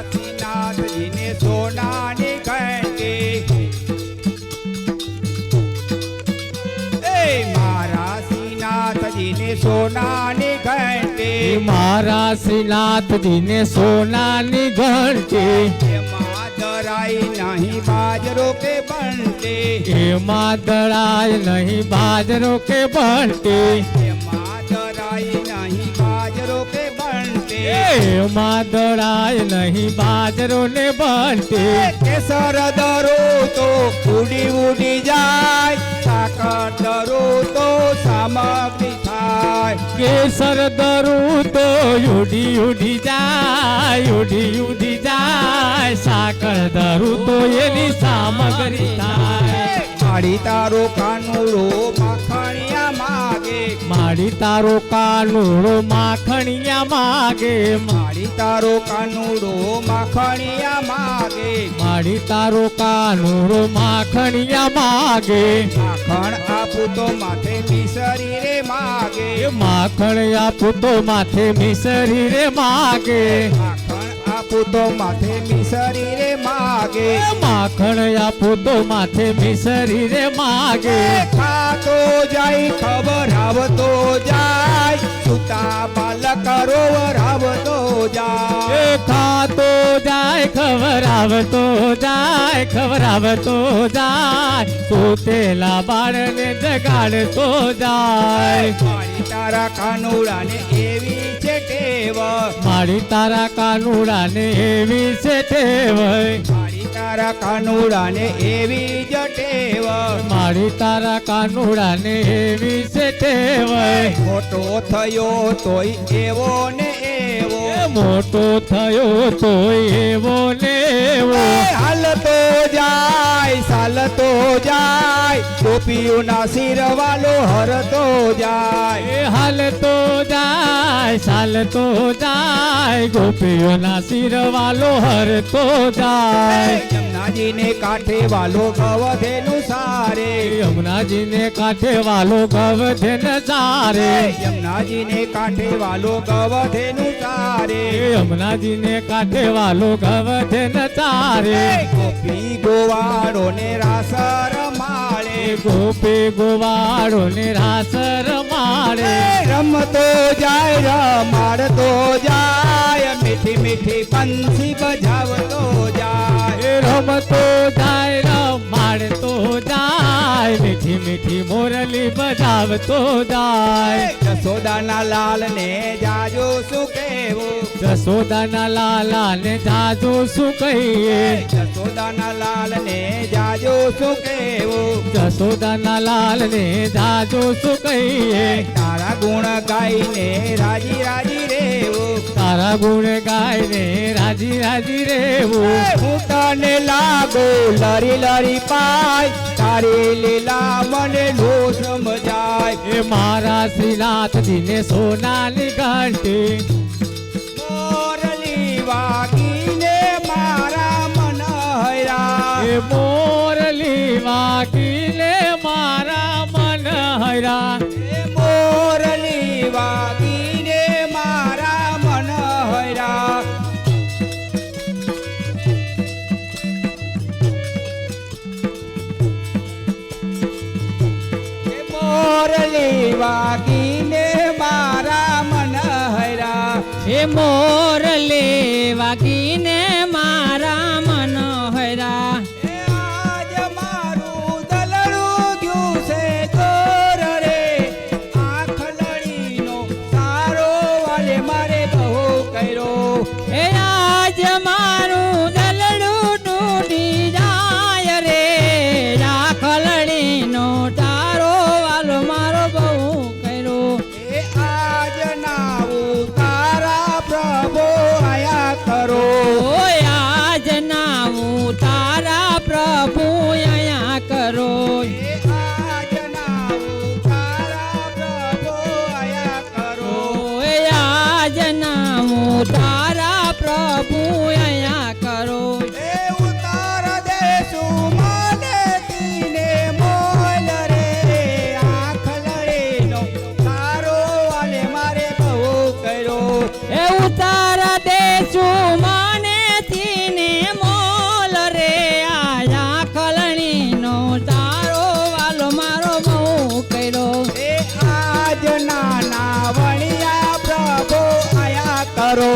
શ્રીનાથજીને સોનાની ઘંટી મારા શ્રીનાથજીને સોનાની ઘંટી એમાં દરાઈ નહીં બાજરો કે બંટી એમાં દળાય નહીં બાજરો કે બંટી એમાં દરાઈ નહીં બાજરો કે બંટી એમાં દળાય નહીં બાજરો ને બંટી કેસર દરો તો ઉડી ઉડી જાય સાકર દરો તો સામગ્રી થાય કેસર દરું તો ઉડી ઉડી જાય ઉડી ઉડી જાય સાકર દરું તો એની સામગ્રી થાય માડી તારો કાનુડો માખણિયા માગે માડી તારો કાનુડો માખણિયા માગે માડી તારો કાનુડો માખણિયા માગે માડી તારો કાનુડો માખણિયા માગે માખણ આપું તો માથે મિસરી રે માગે માખણ આપું તો માથે મિસરી રે માગે માખણ આપું તો માથે મિસરી રે માગે માખણ આપું તો માથે મિસરી રે માગે ખાતો જાય ખબર આવતો જાય સુતા બાલક રોવરાવતો જાય ખાતો જાય ખબર આવતો જાય ખબર આવતો જાય સોતેલા બાળને જગાડતો જાય મારી તારા કાનુડાને એવી છે ટેવ મારી તારા કાનુડાને એવી છે ટેવ મારી તારા કાનુડાને એવી જ ટેવ મારી તારા કાનુડાને એવી છે ટેવ મોટો થયો તોય એવો ને એવો મોટો થયો તોય એવો ને એવો હાલતો જાય ચાલતો જાય ટોપીઓના શિરવાલો હરતો જાય હાલતો જાય ચાલતો જાય ગોપીઓના શિરવાલો હરતો જાય યમુનાજીને કાંઠે વાલો ગવધેનું સારે યમુનાજીને કાંઠે વાલો ગવધેન સારે યમુનાજીને કાંઠે વાલો ગવધેનું સારે યમુનાજીને કાંઠે વાલો ગવધેન સારે ગોપી ગોવાળો ને રાસર માળે ગોપી ગોવાળો ને રાસ રમાડે રમતો જાય રમાડતો જાય મીઠી મીઠી બંસી બજાવતો જાય રમતો જાય રમાડતો જાય મીઠી મીઠી મોરલી બજાવતો જાય જસોદાના લાલ ને જાજો શું કહેવું જસોદાના લાલા ને જાજો શું કહીએ જસોદાના લાલ ને જાજો શું કહેવું જસોદાના લાલ ને જાજો શું કહીએ તારા ગુણ ગાઈને રાજી રાજી રેવું તારા ગુણ ગાયને રાજી રાજી રેવું હું તને લાગો લરી લરી પાય તારી લીલા મને નો સમજાય એ મારા શ્રીનાથજીને સોનાની ઘંટી મોરલી વાગીને મારા મન હૈરા એ મોરલી વાગીને મારા મન હૈરા મોરલી વાગીને મારા મન હૈરા મોરલી વાગીને મારા મન હૈરા હે મોરલે વાગીને મારા મન હૈરા આજ મારું દલડું ગયું છે જોર રે આંખ લડીનો સારો વાલે મારે બહુ કર્યો હે આજ મારું દલડું તૂટી જાય રે રાખલડીનો તારો વાલો મારો બહુ કર્યો એ આજ નાવું તારા પ્રભુ આયા કરો ઓય આજ નાવું તારા પ્રભુ અહીંયા કરો એ આજ નાવું તારા પ્રભુ આયા કરો ઓય આજ નાવું તારા પ્રભુ અહીંયા કરો એ ઉતાર દેશું મને તીને મોલ રે આંખ લડીનો તારો વાલે મારે બહુ કર્યો એ ઉતાર દેશું માને થીને મોલ રે આયા ખલણીનો તારો વાલો મારો બહુ કર્યો એ આજ નાના કરો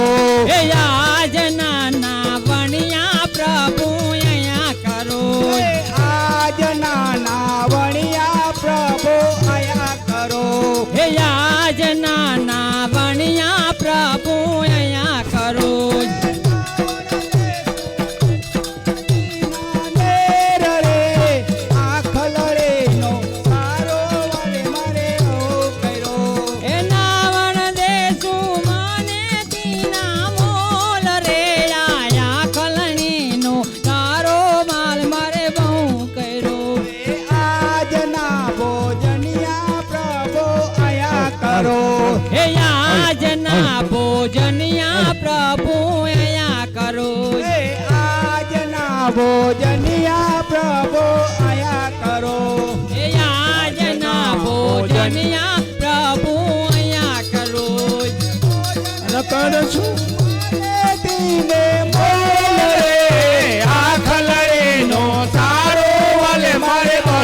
એ આજના ના વણિયા પ્રભુ અહીંયા કરો આજ નાના વણિયા પ્રભુ આયા કરો એ આજના ના વણિયા પ્રભુ અહીંયા કરો નેર રે આંખ લડે નો સારો વાલે મારે ઓ કર્યો એ નાવણ દેસુ માને તીના મોલ રે આયા ખલણીનો તારો માલ મારે બહુ કર્યો આજના ભોજનિયા પ્રભુ આયા કરો હે આજના ભોજનિયા પ્રભુ અહીંયા કરો આજના ભોજનિયા પ્રભુ આયા કરો હે આજના ભોજનિયા પ્રભુ અહીંયા કરો કરશું તીને મોલ રે આંખ લડે નો સારો વાલે મારે બહુ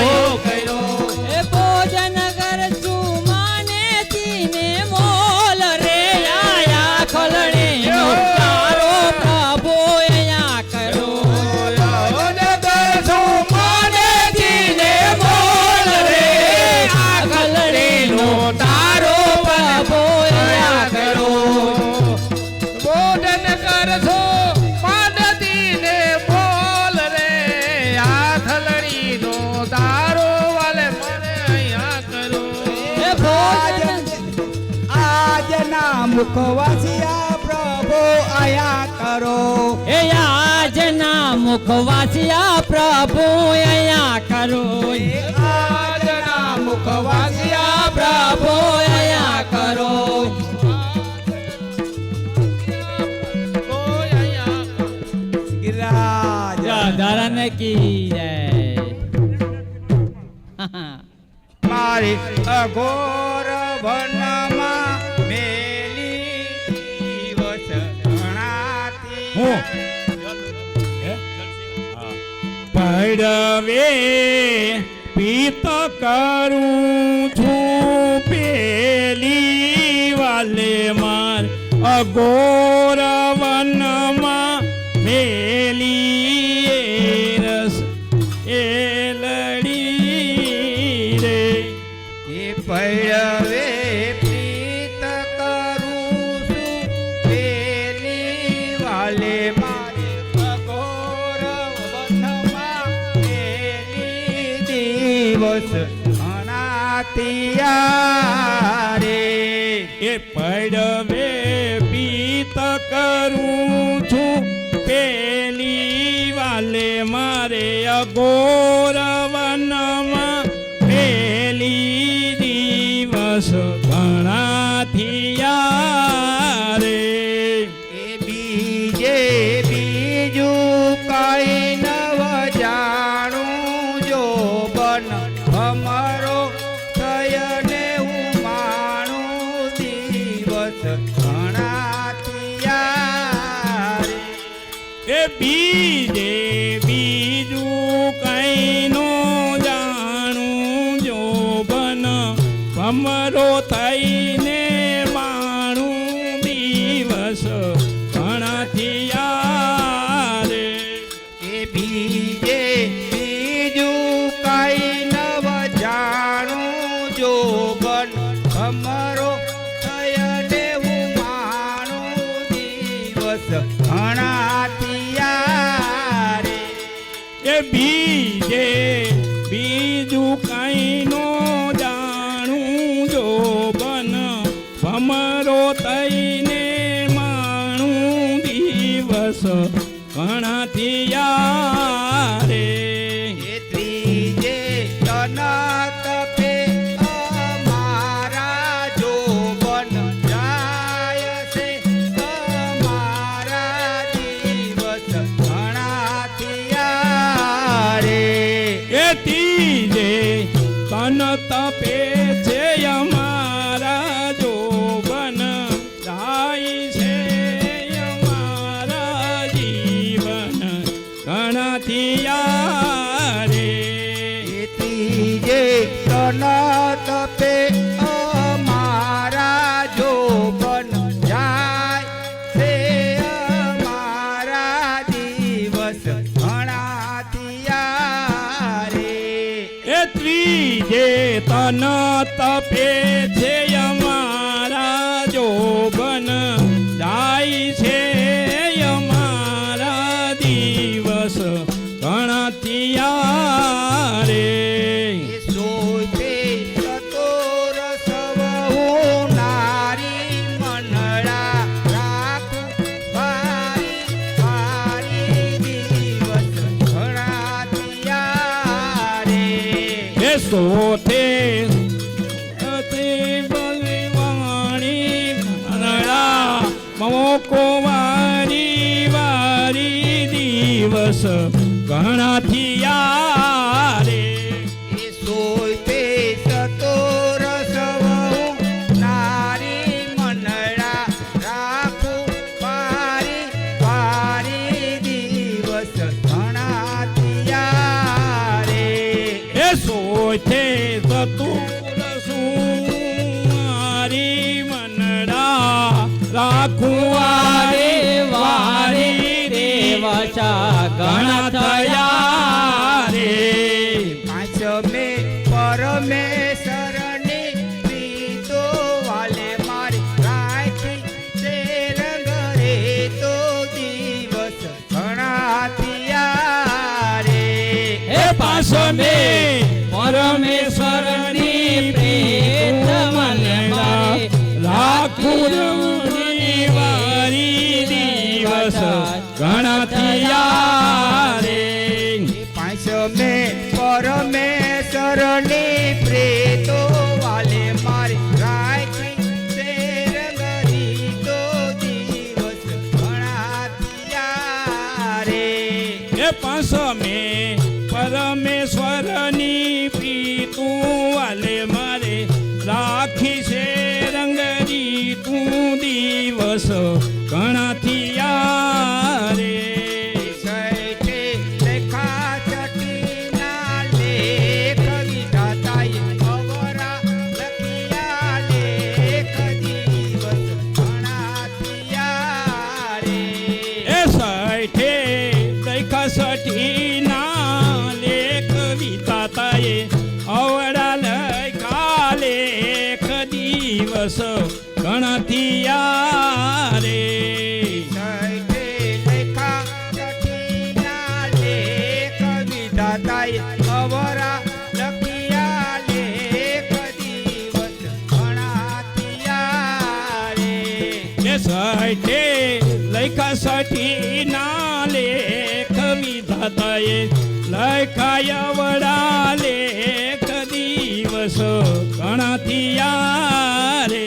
કર્યો એ ભોજન કરશું માને તીને મોલ રે આયા ખલણીનો તારો પ્રભુ અહીંયા કરો તારો પ્રભુ અહીંયા કરો ભોજન કરશો માનતીને બોલ રે આખલડીનો તારો વાલે મને અહીંયા કરો એ ભોજન આજના મુખવાસિયા પ્રભુ આયા કરો એ આજના મુખવાસિયા પ્રભુ અહીંયા કરો આજના મુખવાસિયા પ્રભુ અહીંયા કરો ગિરાજ ધરન કી જય મારી અઘોર વનમાં મેલી દિવસ ગણાતી પડવે પિત કરું છું પેલી વાલે માર અઘોર વનમાં મેલી એ રસ એ લડી રે એ પડવે પ્રીત કરું છું પેલી વાલે મારે અઘોર વનમાં મેલી દિવસ ગણાતિયા રે એ પડવે પિત કરું છું પેલી વાલે મારે અઘોર વનમાં પેલી દિવસ ઘણાથિયા રે એ બીજે બીજું કઈ નવ જાણું જો બન અમારો થયને હું માણું દિવસ ઘણાતિયા રે એ બીજે બીજું કઈ નો જાણું જો બન ભમરો થઈને માણું દિવસ ઘણાથિયા રે એ બીજે બીજું કઈ નવ જાણું જો બન અમારો થયને હું માણું દિવસ ઘણાતિયા રે એ બીજે બીજું કઈ નો જાણું જો બન ભમરો થઈને માણું દિવસ ઘણાથિયા રે એ ત્રીજે તન તપે અમારા જો બન જાય છે અમારા દિવસ ઘણાતિયા રે એ ત્રીજે તન તપે છે અમારા જોબન જાય છે અમારા જીવન ઘણાથી તપે છે અમારા જોબન જાય છે અમારા દિવસ ગણતિયા રે સોતે સતોર સવહુ નારી મનડા રાખું પારી પારી દિવસ ઘણા રે એ સોતે બલવાણી મનડા મોકો વારી વારી દિવસ ઘણા થયા રે એ સોતે સતોર સવહુ નારી મનડા રાખું પારી પારી દિવસ ઘણા રે એ સોથે સતુર સુમારી મનડા રાખું વારી વારી દેવસા ગણ થયા રે પાંચમે પરમેશ્વરની પ્રીતો વાલે મારી રાખી તે રંગ રે તો દિવસ ઘણા રે એ પાસમે પરમેશ્વરની પ્રીત મને મારે રાખું વારી દિવસ ઘણા થયા રે પાંચમે પરમેશ્વરની પ્રીતો વાલે મારી રાખી તે રંગ રીતો દિવસ ઘણા રે એ પાસમે પરમેશ્વરની પ્રીતું વાલે મારે રાખી છે રંગરી તું દિવસ ઘણા થયા રે સૈતે લેખા ચટીના લેખ વિધાતાએ અવરા લખિયા લેખ દિવસ ઘણા રે એ સાઠે દેખા સઠીના લેખ વિતાતાએ અવડા લખા લેખ દિવસ ઘણા થયા રે સૈતે લેખા ચટીના લેખ વિધાતાએ અવરા લખિયા લેખ દિવસ ઘણા રે એ સાઠે લખા સઠીના લેખ વિધાતાએ લખાય વડા લેખ દિવસ ઘણા થયા રે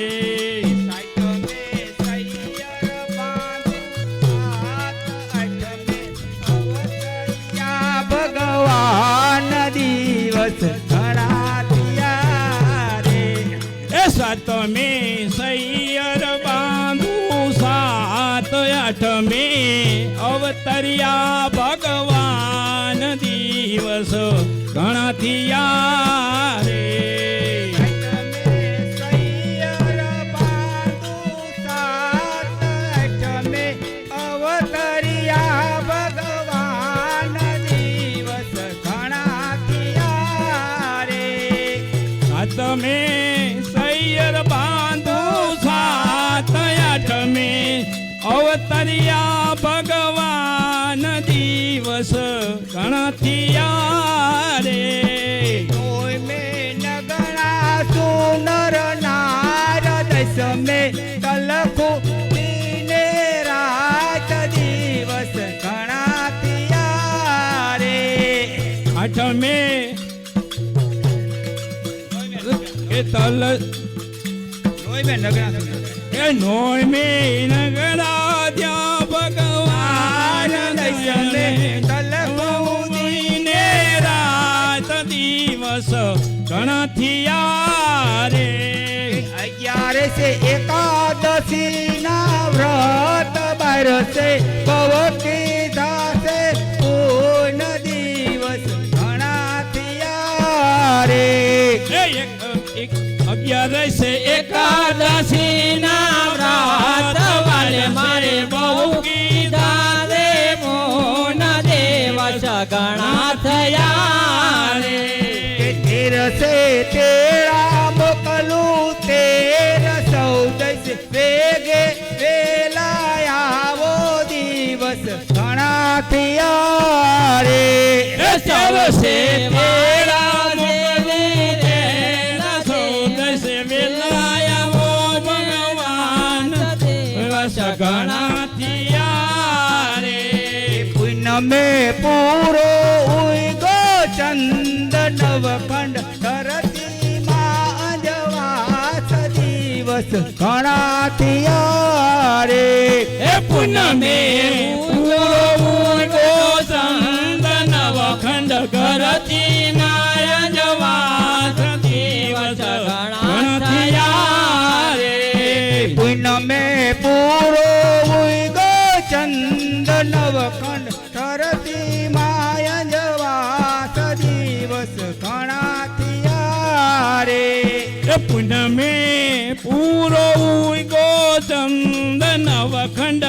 ભગવાન દિવસ ઘણા રે એ સાતમે સૈયર બાંધુ સાત આઠમે અવતર્યા ભગવાન દિવસ ઘણા થયા રે અવતરિયા ભગવાન દિવસ ઘણા રે સાતમે સૈયર બાંધુ સાત આઠમે અવતર્યા ભગવાન દિવસ ઘણા થયા રે મેં નગણા સુનર નાર દશમે તલખો દિને રાત દિવસ ઘણા રે આઠમે એ તલ એ નોય મે નગરા ત્યાં ભગવાન દશમે તલકુને રાત દિવસ ઘણા થયા રે 11 से एकादशी ना व्रत बरसे पवकी दासे पूर्ण दिवस घણા થયા રે 11 એકાદશી ના વ્રત વાલે મારે બહુ કીધા રે મોન દિવસ ઘણા થયા રે 13 से तेरा દિવસે તેરા મોકલું તેના સૌદ સે મિલાયા ભગવાન દિવસ ઘણા થયા રે પૂનમે પૂરો ઉગો ચંદ નવખંડ ધરતી માં અંજવાસ દિવસ ઘણા થયા રે એ પૂનમે પૂરો ઉગો ચંદ નવખંડ ઘરતી નાય જવાસ દિવસ ઘણા થયા રે પૂનમે પૂરો ઉગો ચંદ નવખંડ ધરતી માં અંજવાસ દિવસ ઘણા થયા રે પૂનમે પૂરો ઉગો ચંદ નવખંડ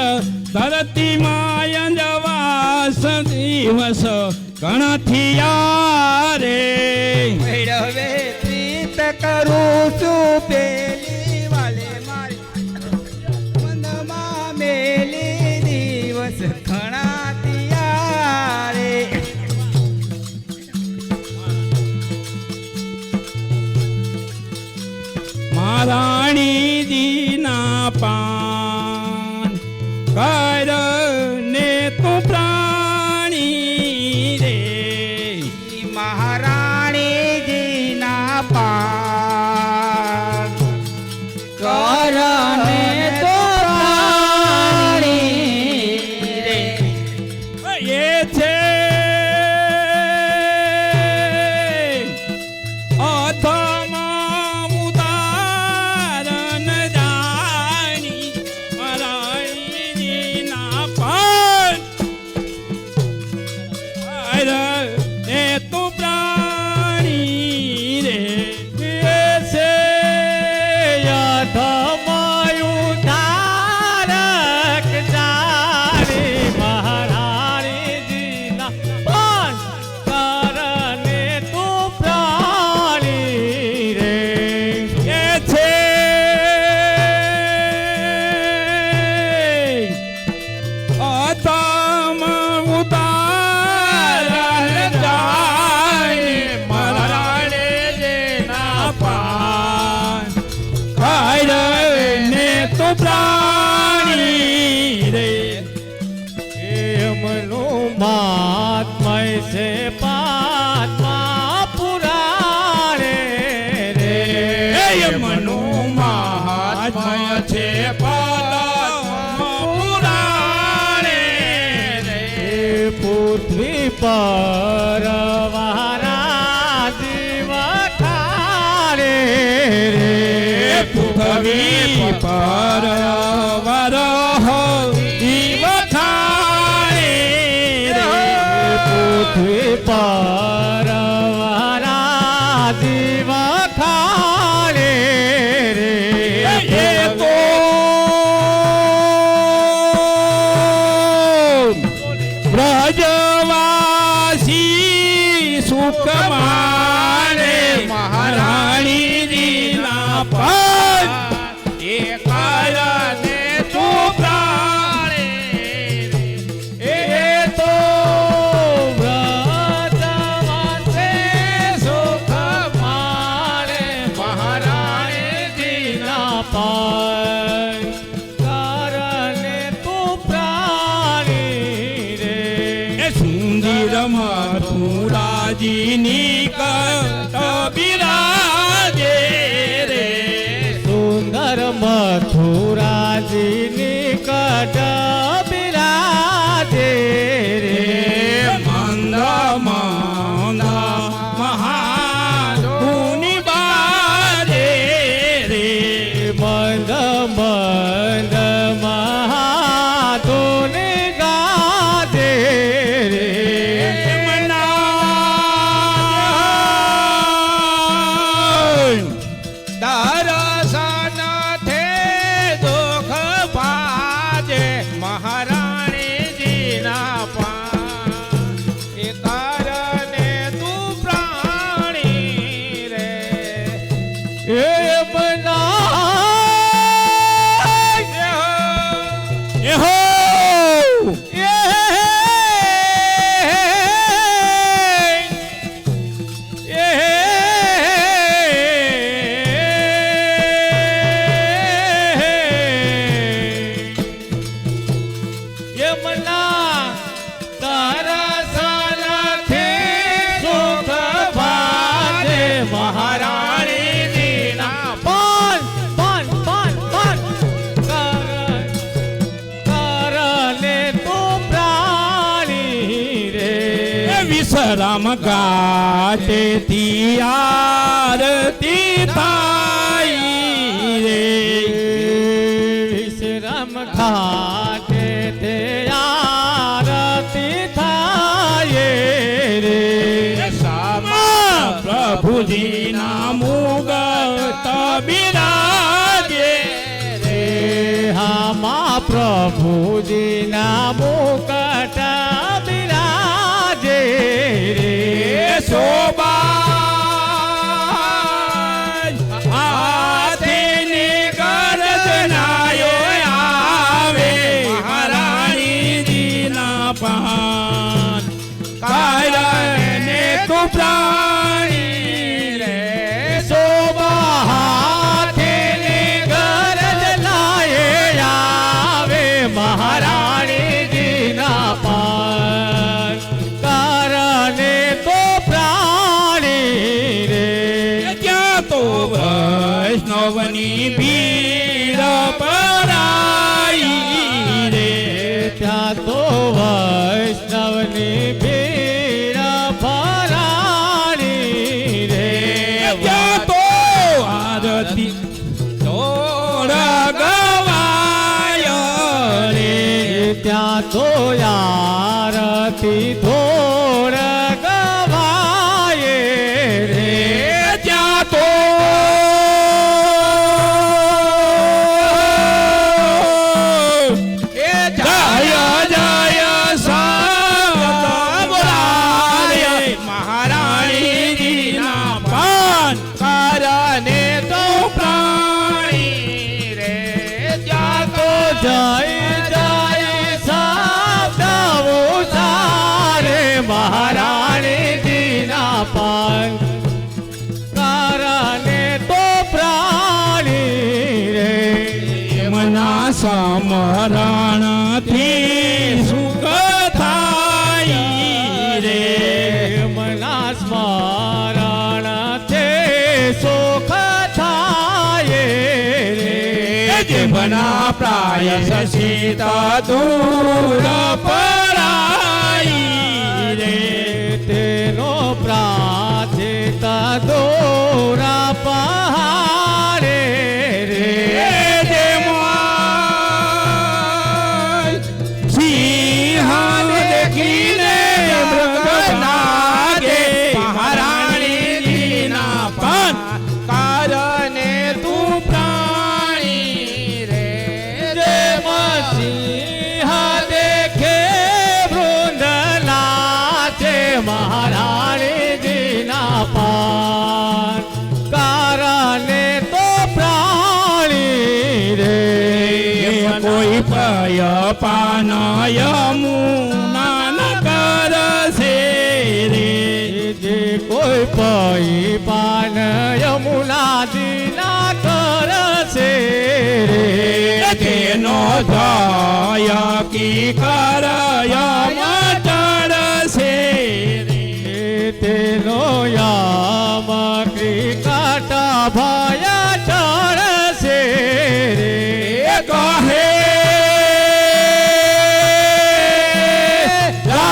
ધરતી માય જવાસ દિવસ ઘણા થયા રે હવે પ્રીત કરું છું પેલી વાલે મારી મંદમાં મેલી દિવસ ઘણા થયા રે મહારાણી દીના પાન કર ને તું પ્રાણી રે મહારાણીજીના પાન કરને તો પ્રાણી રે એ છે અથમાં ઉદાહરણ જાણી મરાઈના પાન એ તું પ્રાણી રે એ છે યથમાયું ધારક જારી મહારાણીજીના પાન કરને તું પ્રાણી રે એ છે અથમાં ઉદાહરણ જાણી મહારાણીજીના પાન ને તો પ્રાણી રે એમનું મહાત્મય છે પાત્મા પુરાણે રે એમનું મહાત્મા છે પુરાણે રે પૃથ્વી પર વારા જીવ ખારે રે પૃથ્વી પર વરહો દીવ ખાણે રે પૃથ્વી પર વારા જીવ ખારે રે એ તો બ્રજવાસી સુખ માણે મહારાણીજીના પાન એ કારણે તું પ્રાણે એ તો વ્રજવાસે સુખ માણે મહારાણીજીના પાન કરને તું પ્રાણી રે સુંદર મથુરાજીની કટ બિરાજે રે સુંદર મથુરાજીની કટ બિરાજે રે મંદ મંદ મહાધુની બાજે રે મંદ મંદ મહાધુને ગાજે રે દર્શન થે દુઃખ ભાજે મહારાણીજીના પાન એ કારણે તું પ્રાણી રે એ બના રામ ઘાટેથી આરતી થાય રે શ્રી રામ ઘાટે તે આરતી થાય રે પ્રભુજી ના મુગત બિરાજે રે હામાં પ્રભુજી ના મુકટ બિરાજે રે શોભા હાથીની ગરજનાયો આવે મહારાણીજીના પાન કારણે તું પ્રાણી રે શોભા હાથીની ગરજ લાયે આવે મહારાણીજીના પાન કારણે તો પ્રાણી રે ત્યાં તો વૈષ્ણવની ભીડ પરાઈ રે ત્યાં તો વૈષ્ણવની ભીડ ભરાણી રે ત્યાં તો આરતી તોડ ગવાય રે ત્યાં તો આરતી ધોળ ગવાય રે ત્યાં તો જય જય બોલાય મહારાણીજીના પાન કારણે તો પ્રાણી રે ત્યાં તો જય જય શબ્દ ઉચ્ચારે મહારાણીજીના પાન કારણે તો પ્રાણી રે મના સમરણથી સુખ થાય રે મના સ્મરણ તે સુખ થાય રે જીવના પ્રાય સીતા દૂર પરાઈ રે તેનો પ્રાચિત દોરા પહારે રે સિંહ દેખીને મૃગ લાગે મહારાણીજીના પાન કારણે તું પ્રાણી રે સિંહ દેખે વૃંદ નાચે મહારાણીજીના પાન કારણે તો પ્રાણી રે કોઈ પય પાનય મુના ન કરશે રે જે કોઈ પઈ પાન યમુના દીના કરશે રે તેનો ધય કી કરય મટરશે રે તેનો યામ ક્રિકટ ભય ચડશે રે કહે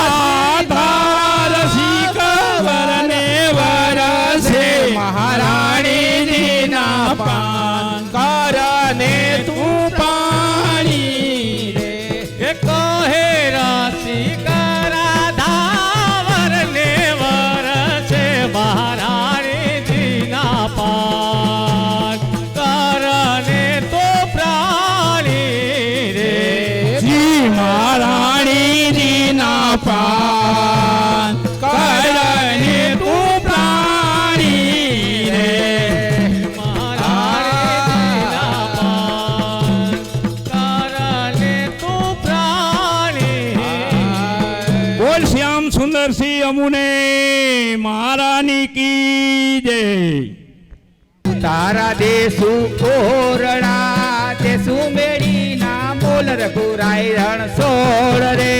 રાધા રસિક વરને વરસે મહારાણીજીના પાન કારણે તું પાણી રે કહે રસિકરા ધાવર ને વરસે મહારાણીજીના પાન કારણે તો પ્રાણી રે શ્રી મહારાણીજીના પાન કારણે તું પ્રાણી રે મહારાણીજીના પાન કારણે તો પ્રાણી બોલ શ્યામ સુંદર સિંહ અમુને મહારાની કી જય તારા દેશુ ઓરણા દેશુ મેળી ના બોલ રઘુરાય રણ સોળ રે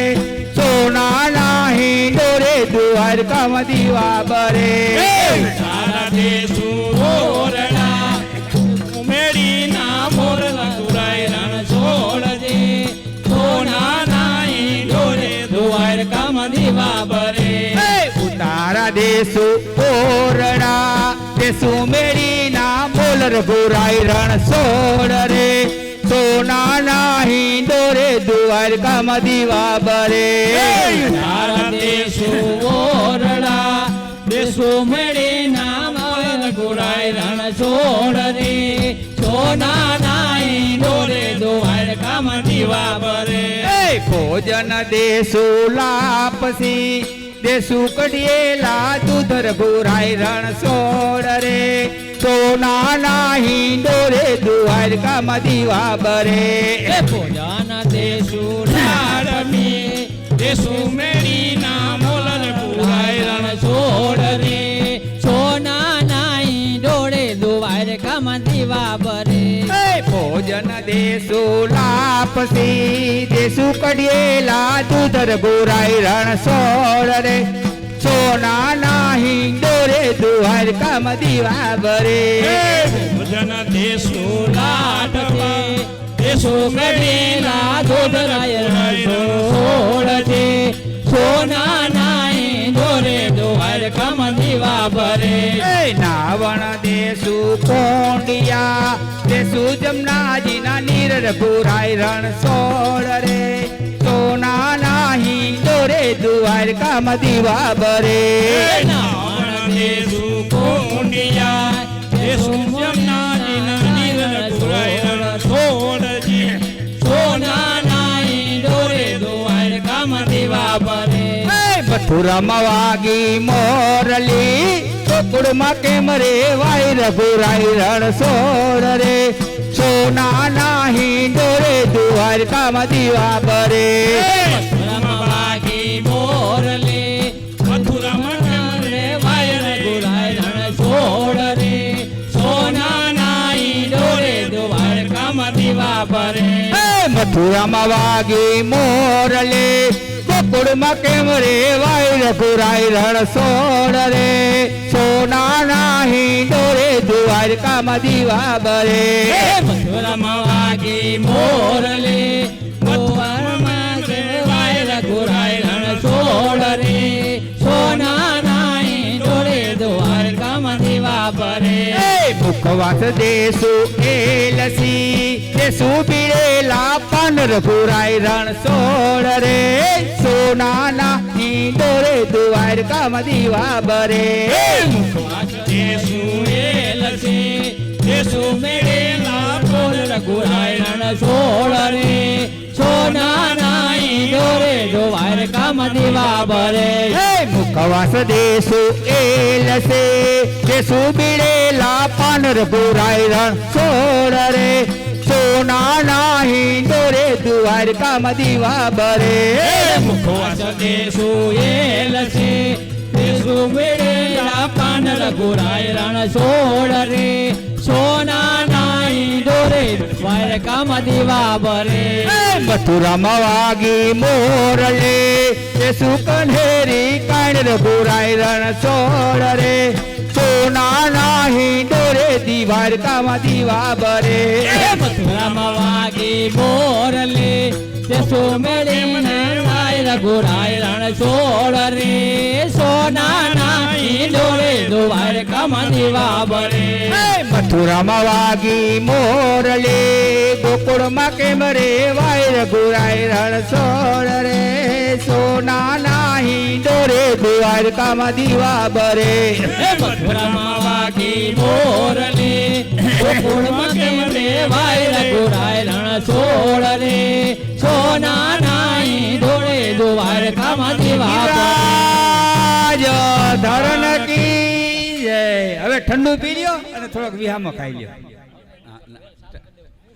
સોના નાહી ડોરે દ્વારકામાં દીવા બરે સારા દેશુ ઓરડા ઉમેડી ના મોર રઘુરાય રણ છોડજે સોના નાઈ ડોરે દ્વારકામાં દીવા બરે દેશું ઓરડા દેશું મેળીના મોલર ભુરાઈ રણ સોળ રે સોના ના હિંડોરે દ્વારકામાં દીવા બરે તારા દેશો ઓરડા દેશો મળી નામ ગુરાય રણ છોડ રે સોના નાઈ ડોરે દોહાર કામ દીવા બરે ભોજન દેશું લાપસી દેશું કડિયેલા દૂધર ભુરાઈ રણ સોળ રે સોના ના હિંડોરે દ્વારકામાં દીવા બરે ભોજન દેશો લાડમી દેશો મેળી નામ ગુરાય રણ છોડ રે સોના નાઈ ડોરે દોહાર કામ દીવા બરે ભોજન દેશું લાપસી દેશું કડિયેલા દૂધર ભુરાઈ રણ સોળ રે સોના ના હિંડોરે દ્વારકામાં દીવા બરે ભોજન દેશો લાડમી દેશો મેળીના દોધરાય રણ છોડ રે સોના નાઈ ડોરે દોહાર કામ દીવા બરે નાવણ દેશું કોંડિયા દેશું જમનાજીના નીર ભુરાઈ રણ સોળ રે સોના ના હિંડોરે દ્વારકામાં દીવા બરે દેશો કોંડિયા દેશો જમનાજીના નીર ગુરાય રણ છોડ રે સોના નાઈ ડોરે દોહાર કામ દીવા બરે મથુરામાં વાગી મોરલી ગોકુળમાં કેમ રે વાયર ભુરાઈ રણ સોળ રે સોના ના હિંડોરે દ્વારકામાં દીવા બરે વાગી મોરલે મથુરામાં રે વાયર ગુરાય રણ છોડ રે સોના નાઈ ડોરે દોહાર કામ દીવા બરે મથુરામાં વાગી મોરલે ગોકુળમાં કેમ રે વાયર ભુરાઈ રણ સોળ રે સોના ના હિંડોરે દ્વારકામાં દીવા બરે મથુરામાં વાગી મોરલે મથુરામાં રે વાયર ગુરાય રણ છોડ રે સોના નાઈ ડોરે દોહાર કામ દીવા બરે મુખવાસ દેશું એલસી દેશું પીળેલા પાનર ભુરાઈ રણ સોળ રે સોના ના હિંડોરે દ્વારકામાં દીવા બરે દેશો એલસે દેશો મેળેલા બોલર ગુરાય રણ છોડ રે સોના નાઈ ડોરે દોહાર કામ દીવા બરે મુખવાસ દેશું એલસે દેશું પીળેલા પાનર ભુરાઈ રણ સોળ રે સોના ના હિંડોરે દ્વારકામાં દીવા બરે મુખવાસ દેશો એલસે દેશો મેળેલા પાનર ગુરાય રણ છોડ રે સોના નાઈ ડોરે દ્વારકામ દીવા બરે મથુરામાં વાગી મોરલે દેશું કન્હેરી કાંડ ભુરાઈ રણ સોળ રે સોના ના હિંડોરે દ્વારકામાં દીવા બરે મથુરામાં વાગી મોરલે દેશો મેળીને વાયર ગુરાય રણ છોડ રે સોના નાઈ ડોરે દ્વારકામ દીવા બરે મથુરામાં વાગી મોરલે ગોકુળમાં કેમ રે વાયર ભુરાઈ રણ સોળ રે સોના ના હિંડોરે દ્વારકામાં દીવા બરે મથુરામાં વાગી મોરલે ગોકુળમાં કેમ રે વાયર ગુરાય રણ છોડ રે સોના નાઈ ડોરે દ્વારકામ દીવા બરે ધરણ કી જય હવે ઠંડુ પી લ્યો અને થોડોક વિહામો ખાઈ લ્યો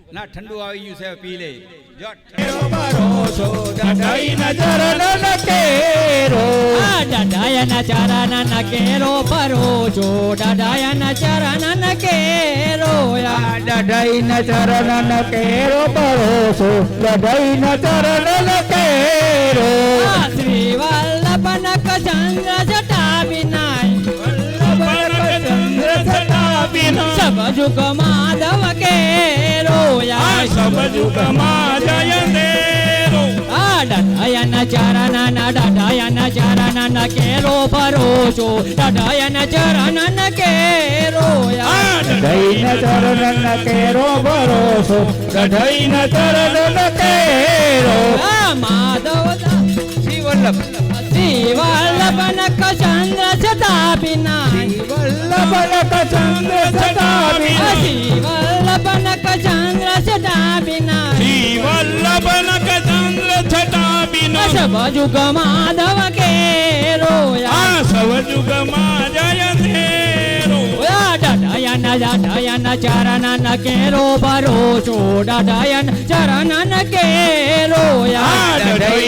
ના ઠંડુ આવી ગયું છે પી લે જો ભરોસો ડઢાઈ નજર ન કેરો ડઢાયના ચરણ ન કેરો ભરોસો ડઢાયના ચરણ ન કેરો ડઢાઈ ન ચરણ ન કેરો ભરોસો ડઢાઈ ન ચરણ ન કેરો શ્રી વલ્લભન ચંદ્ર જટા વિનાય સબ જુગ માધવ કેરો સબ જુગ માં જય દેરો ડઢાયાના ચરણના ડઢાયાના ચરણના કેરો ભરોસો ડઢાયાના ચરણના કેરો દૈન ચરણ કેરો ભરોસો ગઢઈન ચરણ કેરો માધવ શ્રીવલ્લભ શ્રીવલ્લભન ચંદ્ર સદાપિના વલ્લભ ચંદ્ર સદાપિના શ્રીવલ્લભન ચંદ્ર સદાપિના વલ્લભનક ચંદ્ર છટા બિનો સબજુગ માધવ કેરો સવજુગમાં જય ધેરો ડઢાયાના ચરણના કેરો ભરોસો ડઢાયન ચરણન કેરો